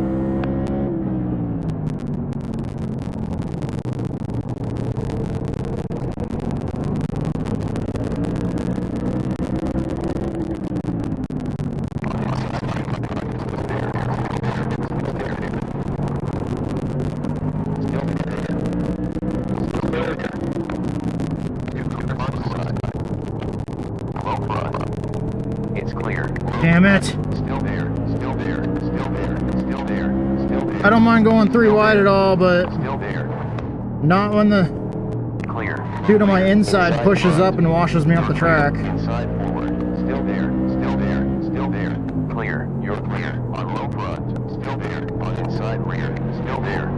Damn it. Still there. I don't mind going 3 wide at all, but Still there. not when the Clear. dude on my inside pushes up and washes me off the track. Inside forward. Still there. Clear. You're clear. On low front. Still there. On inside rear. Still there.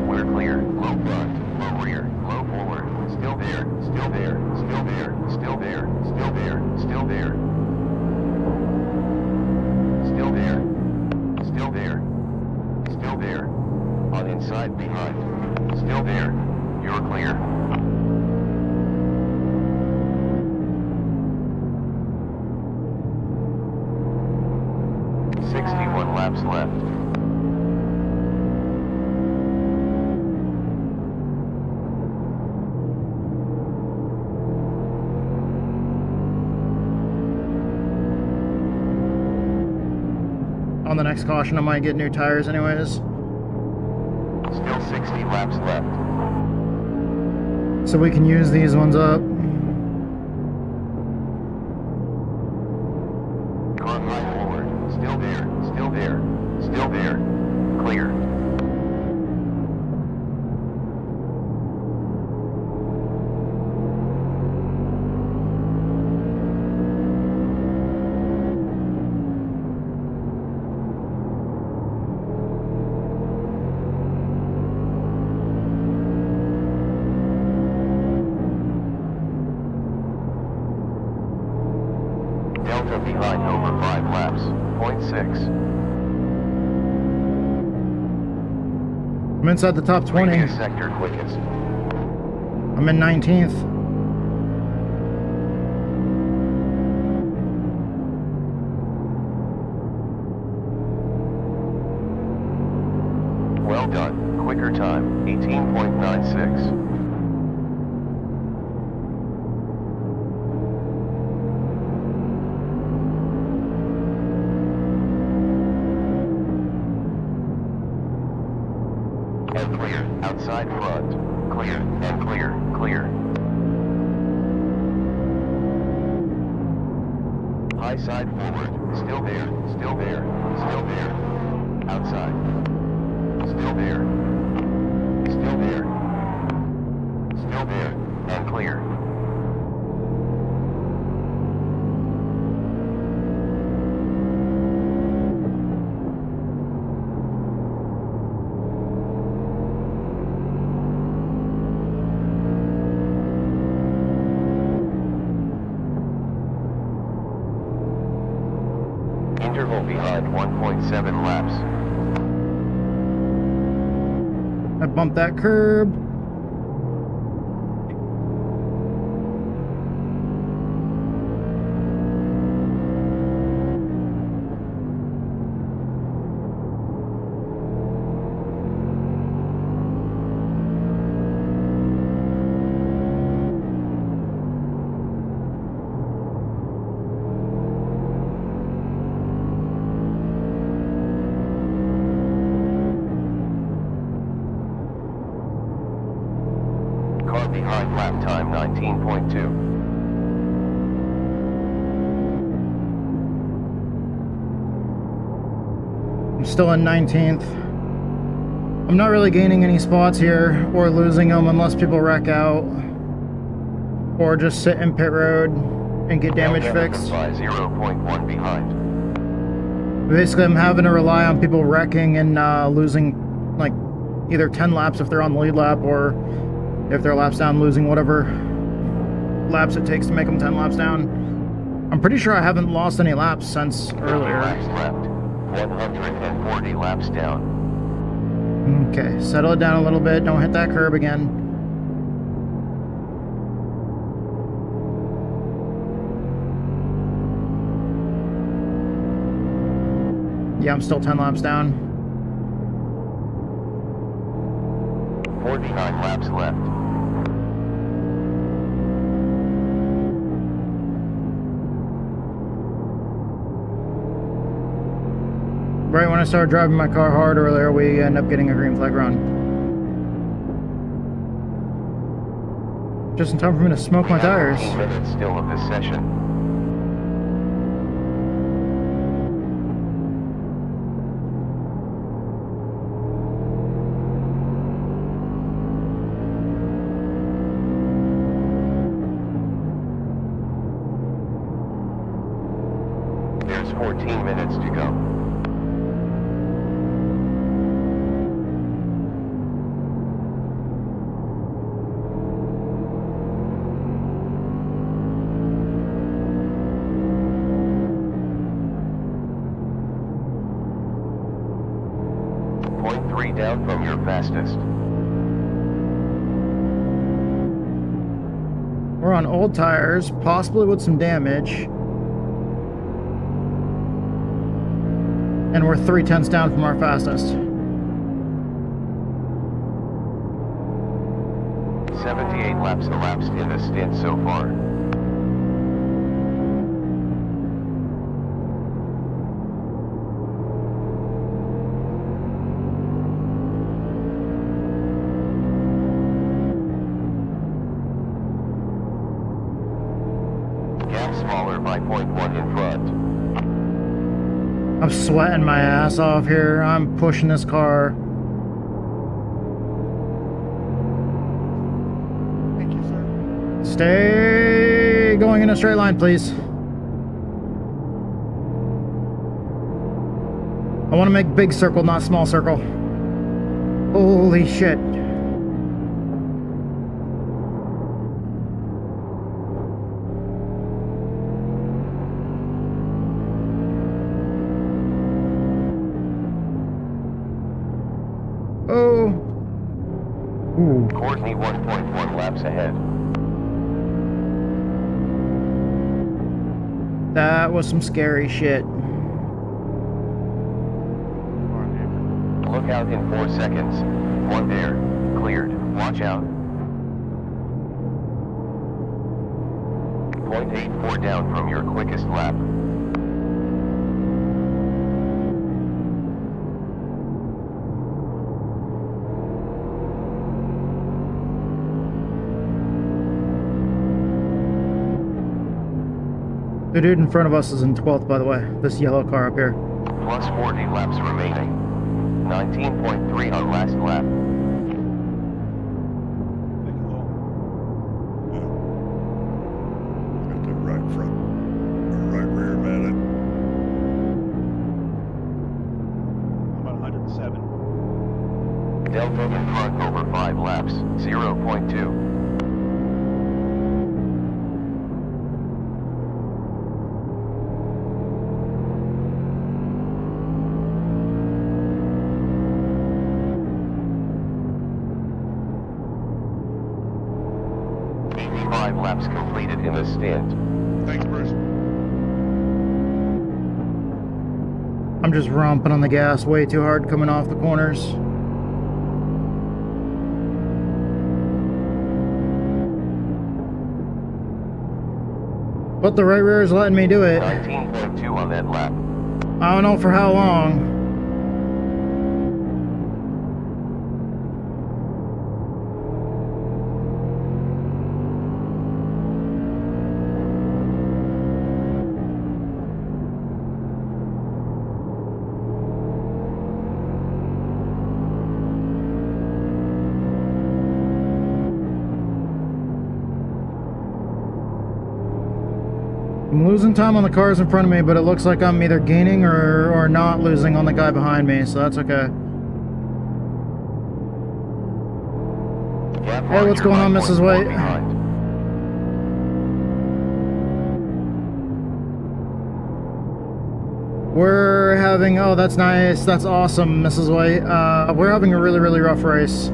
We're clear. Low front. Low rear. Low forward. Still there. On inside behind. Still there. You're clear. Laps left. On the next caution, I might get new tires anyways. Still 60 laps left. So we can use these ones up. Car high forward. Still there. Clear. Delta behind over 5 laps. 0.6. I'm inside the top 20. Previous sector quickest. I'm in 19th. Well done. Quicker time. 18.96. And clear. Outside front. Clear. And clear. High side forward. Still there. Outside. Still there. And clear. Interval behind 1.7 laps. I bumped that curb. Lap time 19.2. I'm still in 19th. I'm not really gaining any spots here or losing them unless people wreck out or just sit in pit road and get damage fixed. By 0.1 behind. Basically, I'm having to rely on people wrecking and losing like either 10 laps if they're on the lead lap, or if they're laps down, losing whatever laps it takes to make them 10 laps down. I'm pretty sure I haven't lost any laps since earlier. Laps left. 140 laps down. Okay, settle it down a little bit. Don't hit that curb again. Yeah, I'm still 10 laps down. 49 laps left. Right when I started driving my car hard earlier, we end up getting a green flag run. Just in time for me to smoke my tires. 15 minutes still of this session. There's 14 minutes to go. Down from your fastest. We're on old tires, possibly with some damage. And we're 3/10 down from our fastest. 78 laps elapsed in the stint so far. Smaller by 0.1 in front. I'm sweating my ass off here. I'm pushing this car. Thank you, sir. Stay going in a straight line, please. I want to make big circle, not small circle. Holy shit. Oh. Ooh. Courtney 1.1 laps ahead. That was some scary shit. Look out in 4 seconds. 1 there. Cleared. Watch out. 0.84 down from your quickest lap. The dude in front of us is in 12th, by the way. This yellow car up here. Plus 40 laps remaining. 19.3 on last lap. Got that right front, or right rear mounted. I'm at 107. Delta in front over 5 laps. 0.2. Laps completed in the stint. Thanks, Bruce. I'm just romping on the gas way too hard coming off the corners. But the right rear is letting me do it. 19.2 on that lap. I don't know for how long. I'm losing time on the cars in front of me, but it looks like I'm either gaining or not losing on the guy behind me, so that's okay. Hey, what's going on, Mrs. White? We're having, oh, that's nice, that's awesome, Mrs. White. We're having a really, really rough race.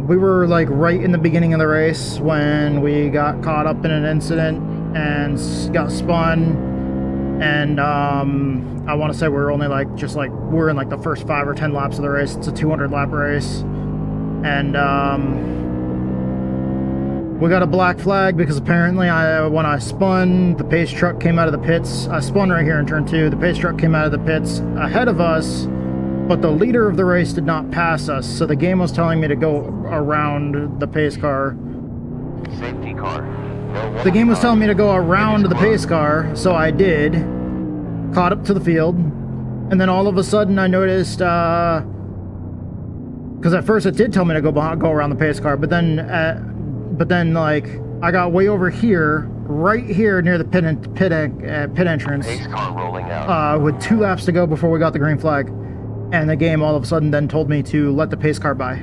We were like right in the beginning of the race when we got caught up in an incident and got spun. And I want to say we're only like, we're in like the first 5 or 10 laps of the race. It's a 200 lap race. And we got a black flag because apparently when I spun, the pace truck came out of the pits. I spun right here in turn 2. The pace truck came out of the pits ahead of us, but the leader of the race did not pass us. So the game was telling me to go around the pace car. Safety car. The game was telling me to go around the pace car, so I did. Caught up to the field. And then all of a sudden I noticed, because at first it did tell me to go around the pace car, but then like I got way over here, right here near the pit entrance, Pace car rolling out. with 2 laps to go before we got the green flag, and the game all of a sudden then told me to let the pace car by.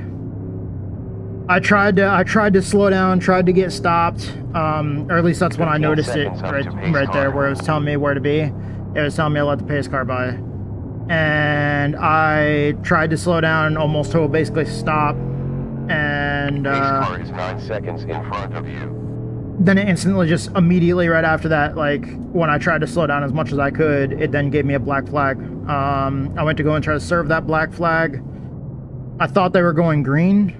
I tried to slow down, tried to get stopped, or at least that's when I noticed it right there where it was telling me where to be. It was telling me to let the pace car by, and I tried to slow down almost to basically stop. And Pace car is 9 seconds in front of you. Then it instantly, just immediately right after that, like when I tried to slow down as much as I could, it then gave me a black flag. I went to go and try to serve that black flag. I thought they were going green,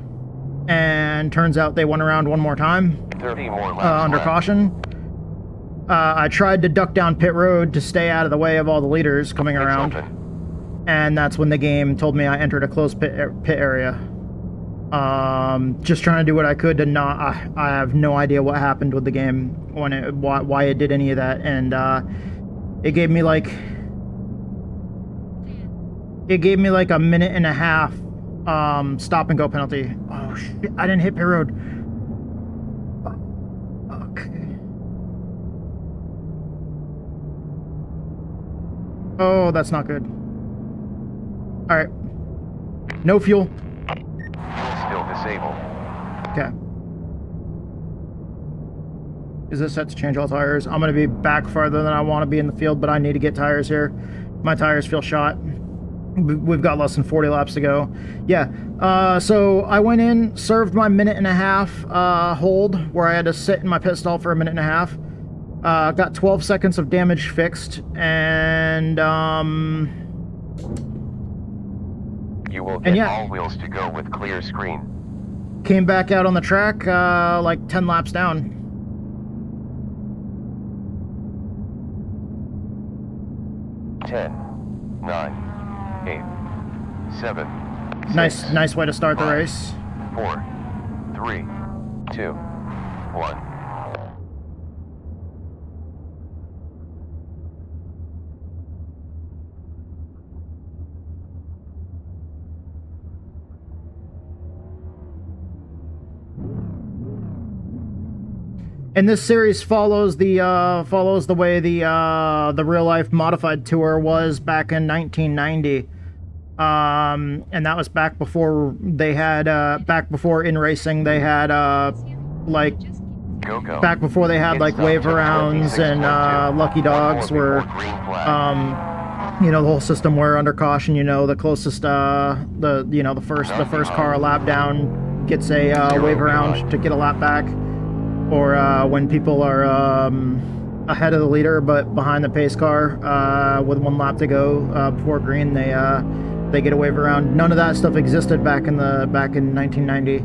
and turns out they went around one more time. 30 more laps under left. caution. I tried to duck down pit road to stay out of the way of all the leaders coming around, and that's when the game told me I entered a closed pit area. Just trying to do what I could to not. I have no idea what happened with the game when why it did any of that, and it gave me like a minute and a half stop and go penalty. Oh shit! I didn't hit pit road. Okay. Oh, that's not good. All right. No fuel. Still disabled. Okay. Is this set to change all tires? I'm going to be back farther than I want to be in the field, but I need to get tires here. My tires feel shot. We've got less than 40 laps to go. Yeah. So I went in, served my minute and a half hold, where I had to sit in my pit stall for a minute and a half. Got 12 seconds of damage fixed, and you will get all wheels to go with clear screen. Came back out on the track like 10 laps down. Ten, 9, 8, 7. Nice way to start the race. 4, 3, 2, 1. And this series follows the way the real life modified tour was back in 1990, and that was back before they had back before in racing they had like back before they had like wave arounds and lucky dogs where you know, the whole system where under caution, you know, the closest the first car a lap down gets a wave around to get a lap back. Or when people are ahead of the leader but behind the pace car with 1 lap to go before green, they get a wave around. None of that stuff existed back in 1990.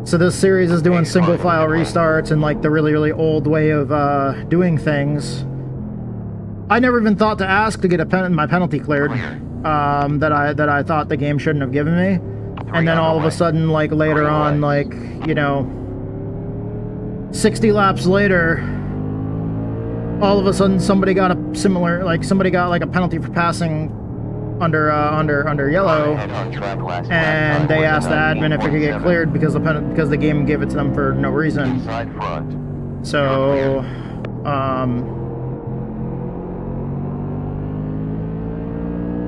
So this series is doing single file restarts and like the really, really old way of doing things. I never even thought to ask to get my penalty cleared that I thought the game shouldn't have given me. And then all of a sudden, like later on, like, you know, 60 laps later, all of a sudden somebody got a penalty for passing under yellow, and they asked the admin if it could get cleared because the game gave it to them for no reason. So,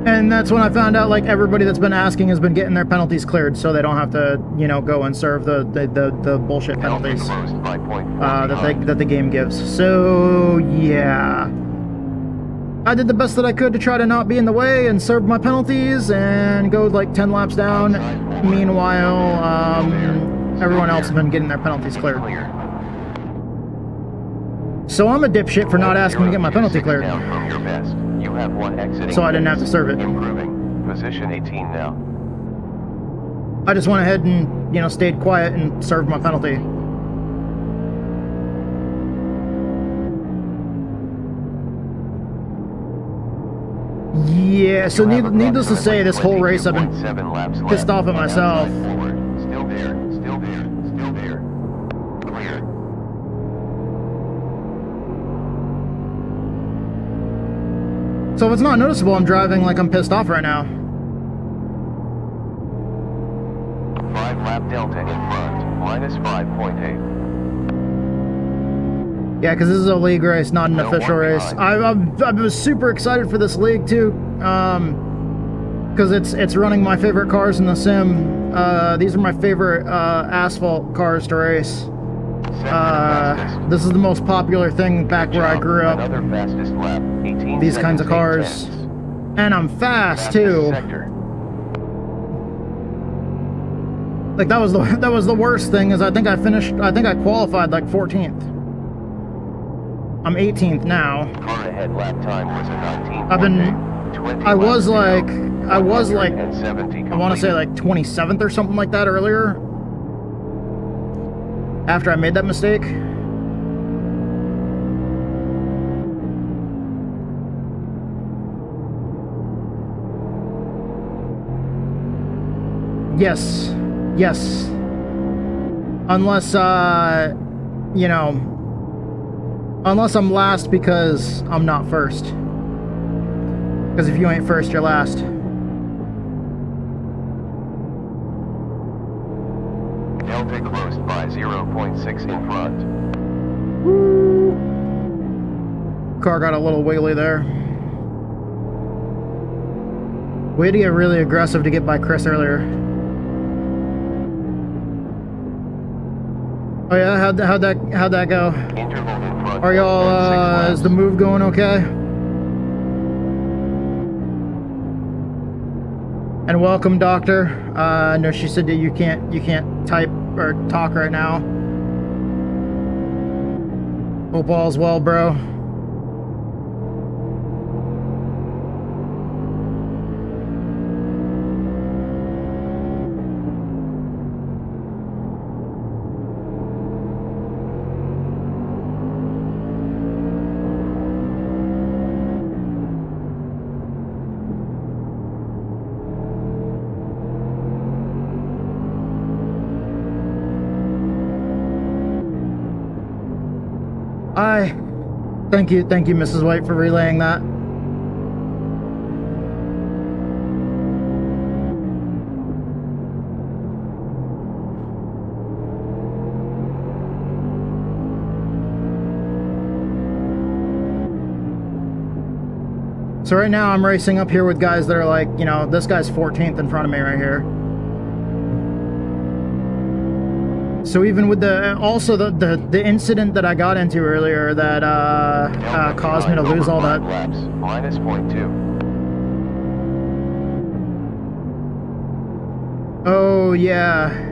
and that's when I found out, like, everybody that's been asking has been getting their penalties cleared, so they don't have to, you know, go and serve the bullshit penalties that the game gives. So, yeah. I did the best that I could to try to not be in the way and serve my penalties and go, like, 10 laps down. Meanwhile, everyone else has been getting their penalties cleared. So I'm a dipshit for not asking to get my penalty cleared. You have one exiting. So I didn't have to serve it. Improving. Position 18 now. I just went ahead and, you know, stayed quiet and served my penalty. Yeah, so needless to say, this whole race I've been pissed off at myself. Still there, still there, still there. Clear. So if it's not noticeable, I'm driving like I'm pissed off right now. 5-lap delta in front, minus 5.8. Yeah, because this is a league race, not an official race. I was super excited for this league too, because it's running my favorite cars in the sim. These are my favorite asphalt cars to race. This is the most popular thing back where I grew up. Another fastest lap, 18 These kinds of cars, and I'm fast too. Like that was the worst thing is I think I qualified like 14th. I'm 18th now. Car ahead lap time was a 19. I was like I want to say like 27th or something like that earlier. After I made that mistake. Yes. Yes. Unless, you know, unless I'm last because I'm not first. Because if you ain't first, you're last. Elte closed by 0.6 in front. Car got a little wiggly there. Way to get really aggressive to get by Chris earlier. Oh yeah, how'd that go? Are y'all is the move going okay? And welcome, Doctor. I know she said that you can't type or talk right now. Hope all's well, bro. Thank you, Mrs. White, for relaying that. So right now I'm racing up here with guys that are like, you know, this guy's 14th in front of me right here. So even with the incident that I got into earlier that caused me to lose all that. Minus 0.2. Oh yeah.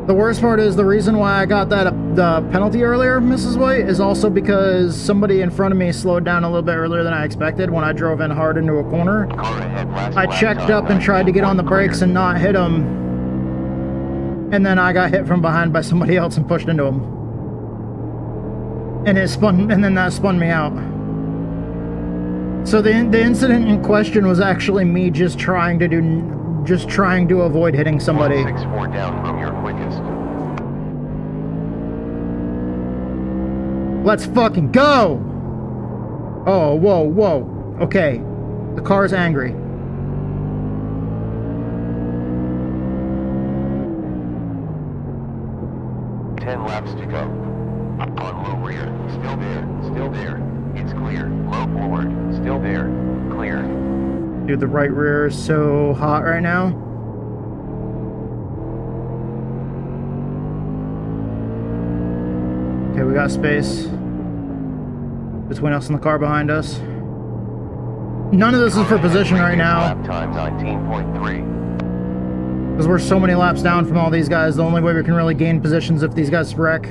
The worst part is the reason why I got the penalty earlier, Mrs. White, is also because somebody in front of me slowed down a little bit earlier than I expected when I drove in hard into a corner. I checked up and tried to get on the brakes and not hit him. And then I got hit from behind by somebody else and pushed into him. And then that spun me out. So the incident in question was actually me just trying to avoid hitting somebody. 164 down from your quickest. Let's fucking go! Oh, whoa. Okay. The car's angry. Ten laps to go. On low rear, still there, still there. It's clear. Low forward, still there, clear. Dude, the right rear is so hot right now. Okay, we got space between us and the car behind us. None of this is for position right now. Lap time 19.3. Because we're so many laps down from all these guys, the only way we can really gain positions if these guys wreck.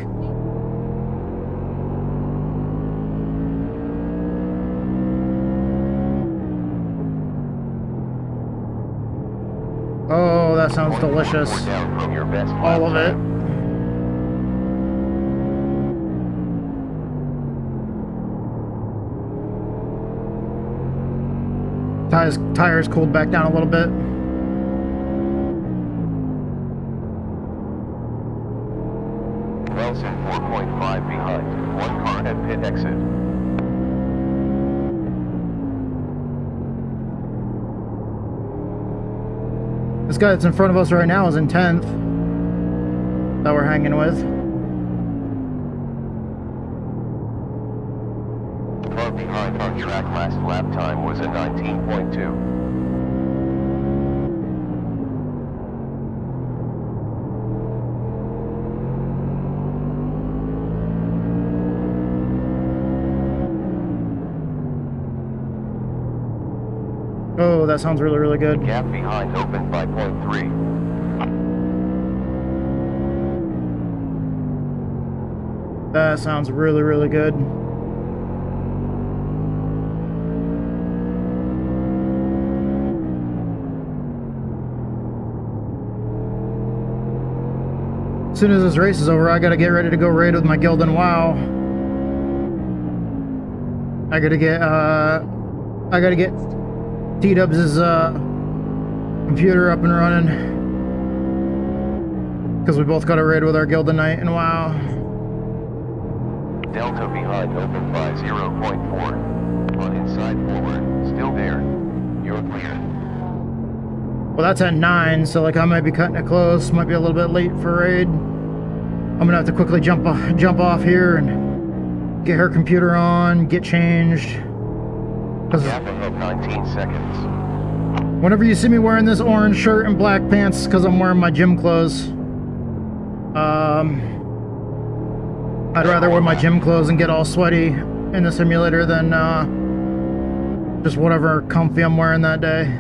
Oh, that sounds delicious. All of it. Tires cooled back down a little bit. Nelson 4.5 behind. One car at pit exit. This guy that's in front of us right now is in 10th. That we're hanging with. Car behind on track last lap time was a 19.2. Oh, that sounds really, really good. Gap behind open 5.3. That sounds really, really good. As soon as this race is over, I gotta get ready to go raid with my guild in WoW. I gotta get T-Dubs' computer up and running. Because we both got a raid with our guild tonight in WoW. Delta behind open 50.4. On inside forward, still there. You're clear. Well, that's at 9, so like I might be cutting it close. Might be a little bit late for raid. I'm gonna have to quickly jump off here and get her computer on, get changed. Gap ahead 19 seconds. Whenever you see me wearing this orange shirt and black pants, because I'm wearing my gym clothes. I'd rather wear my gym clothes and get all sweaty in the simulator than just whatever comfy I'm wearing that day.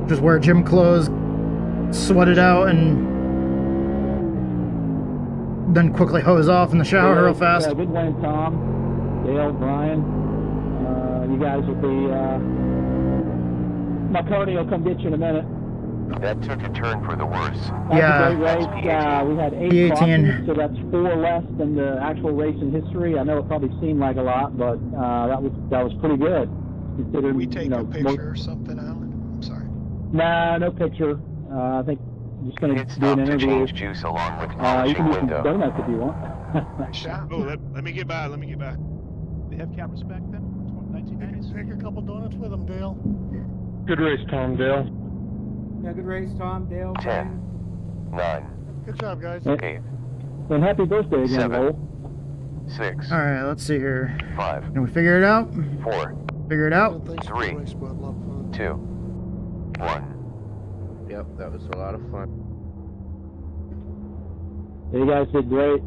Just wear gym clothes, sweat it out, and then quickly hose off in the shower real fast. Good win, Tom. Dale, Brian, you guys will be, my Cody will come get you in a minute. That took a turn for the worse. Yeah. That's a great race. We had 8 cautions, so that's 4 less than the actual race in history. I know it probably seemed like a lot, but that was pretty good. Considering, Did we take a picture or something, Alan? I'm sorry. Nah, no picture. I think I'm just going to do an interview. Change juice along with You polishing can do some window. donuts if you want. Nice shot. Oh, let me get by. Let me get by. They have cameras back then? 1990s? Take a couple donuts with them, Dale. Good race, Tom, Dale. Yeah, good race, Tom, Dale. 10, 9, Good job, guys. 8, And happy birthday again, 7, Lowell. 6, Alright, let's see here. 5, Can we figure it out? 4, Figure it out? 3, 2, 1. Yep, that was a lot of fun. You guys did great.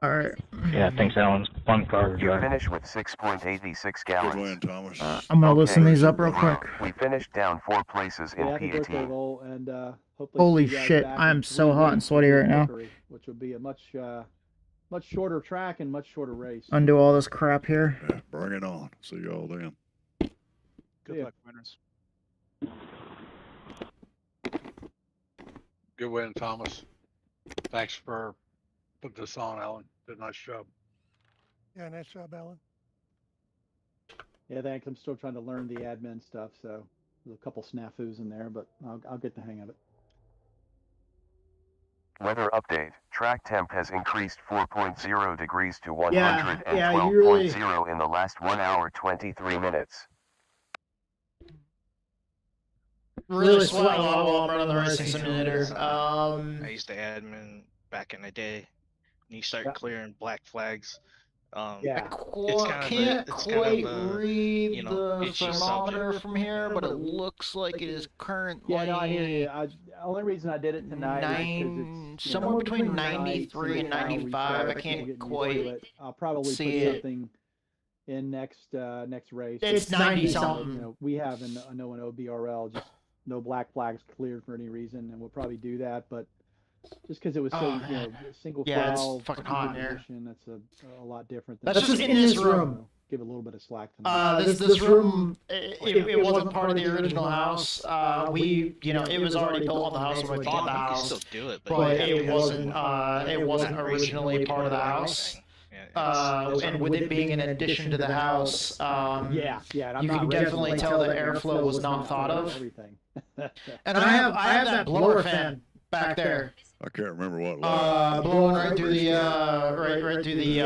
Alright. Yeah, thanks, Alan. Fun car You drive. finished with 6.86 gallons. Good win, Thomas. I'm gonna loosen these up real quick. We finished down 4 places in Happy birthday, P18. Lowell, and hopefully Holy see you guys shit, back I in am 3 so hot and weeks sweaty for right now. Victory, which will be a much shorter track and much shorter race. Undo all this crap here. Yeah, bring it on. See y'all then. Good Yeah. luck, winners. Good win, Thomas. Thanks for putting this on, Alan. Did a nice job. Yeah, nice job, Alan. Yeah, thanks. I'm still trying to learn the admin stuff, so there's a couple snafus in there, but I'll get the hang of it. Weather update. Track temp has increased 4.0 degrees to Yeah, 112.0 in the last 1 hour 23 minutes. really sweat a lot while I'm running the racing simulator. I used to admin back in the day. And you start clearing black flags. Yeah. It's I kind can't of quite a, read you know, the itchy thermometer subject. from here, but it looks like it is currently Yeah, no, I hear you. The only reason I did it tonight is because it's somewhere between 93 and 95. I can't quite I'll probably see put it. something in next race. It's 90 something. You know, we have an OBRL, just no black flags cleared for any reason, and we'll probably do that. But just because it was so, you know, single file, it's fucking hot in here. that's a lot different. Than That's just in this room. Give it a little bit of slack tonight. This room, it wasn't part of the original house. You know, it was already built on the house when we bought the house. Still do it, But it wasn't originally part of the house. And with it being an addition to the house, yeah, you can definitely tell the airflow was not thought of. Everything. And I have that blower fan back there. I can't remember what it was. Blowing right through the right through the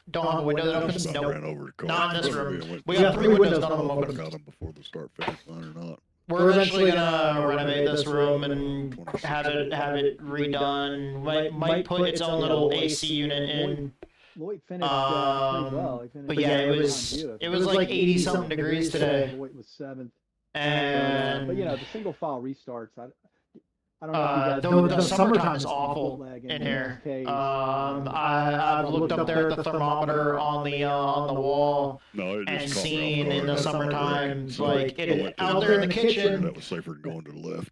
don't have a window that opens. Something ran over the car. Not in this room. We got 3 windows, none of them open. Got them before the start finish line or not. We're eventually gonna renovate this room and have it redone. Might put its own little AC unit in. Lloyd finished pretty well. But yeah, it was like 80 something degrees today. Lloyd was 7th. And but you know, the single file restarts. I don't know if you guys the summertime is awful in here. I've looked up there at the thermometer on the wall and seen in the summertime, like out there in the kitchen. That was safer than going to the left.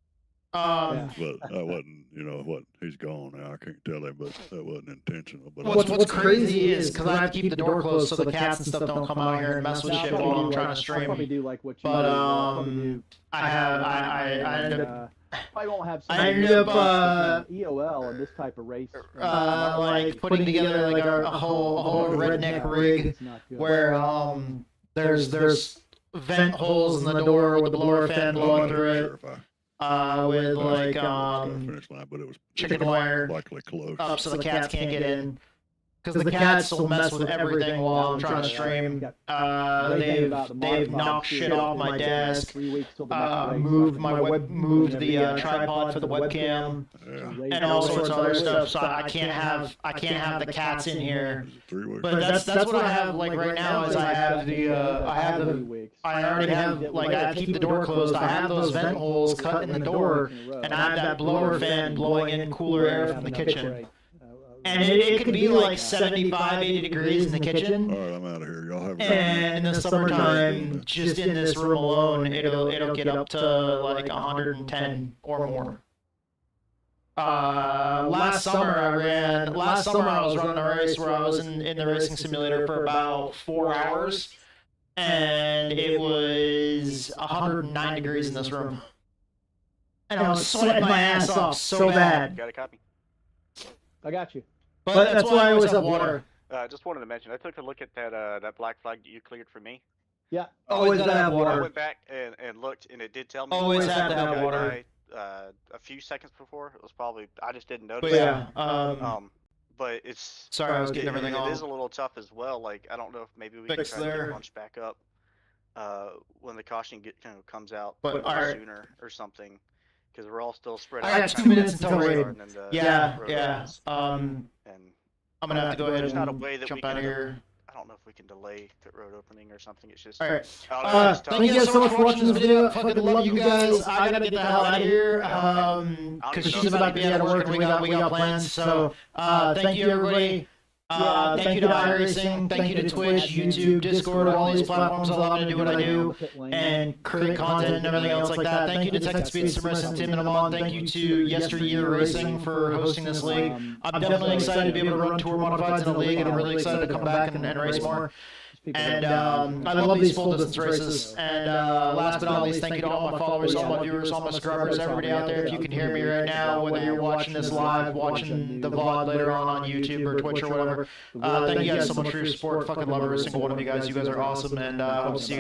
But that wasn't, you know, what he's gone now. I can't tell him, but that wasn't intentional. But what's crazy is because I have to keep the door closed so the cats and stuff don't come out here and mess with shit while I'm trying to stream. I'll probably do like what you but I ended up. I won't have. I ended up EOL in this type of race. Like putting together like a whole redneck rig where there's vent holes in the door with the blower fan blowing through it. With like chicken wire up so the cats can't get in. Because the cats will mess with everything while I'm trying to stream. They've knocked shit off my desk, moved the tripod for the webcam, and all sorts of other stuff. So I can't have the cats in here. But that's what I have like right now. Is I already have like I keep the door closed. I have those vent holes cut in the door, and I have that blower fan blowing in cooler air from the kitchen. And it can be like 75, 80 degrees in the kitchen. All right, I'm out of here. Y'all have. And in the summertime, just in this room alone, it'll get up to like 110 or more. Last summer I was running a race where I was in the racing simulator for about 4 hours, and it was 109 degrees in this room. And I was sweating my ass off so bad. Got a copy? I got you. But that's why I always have water. Just wanted to mention, I took a look at that black flag that you cleared for me. Yeah. Always gotta have water. I went back and looked, and it did tell me. Always have to have water. A few seconds before, it was probably, I just didn't notice. But yeah. But it's. Sorry, I was getting everything on. on. It is a little tough as well. Like, I don't know if maybe we can try to get launched back up when the caution comes out sooner or something. Because we're all still spread out. I got 2 minutes until raid. Yeah. And I'm gonna have to go ahead and not a way that jump we out can, of here. I don't know if we can delay pit road opening or something. It's just. All right. Thank you guys so much for watching this video. I fucking love you guys. I gotta get the hell out of here. Because she's about to be out of work and we got plans. So thank you everybody. Thank you to iRacing, thank you to Twitch, YouTube, Discord, all these platforms allow me to do what I do and create content and everything else like that. Thank you to Tech Speed, Submerse, and Tim and Amon. Thank you to YYR Racing for hosting this league. I'm definitely excited to be able to run tour modifieds in the league, and I'm really excited to come back and race more. And I love these full distance races. And last but not least, thank you to all my followers, all my viewers, all my subscribers, everybody out there. If you can hear me right now, whether you're watching this live, watching the VOD later on YouTube or Twitch or whatever, thank you guys so much for your support. Fucking love every single one of you guys. You guys are awesome, and I hope to see you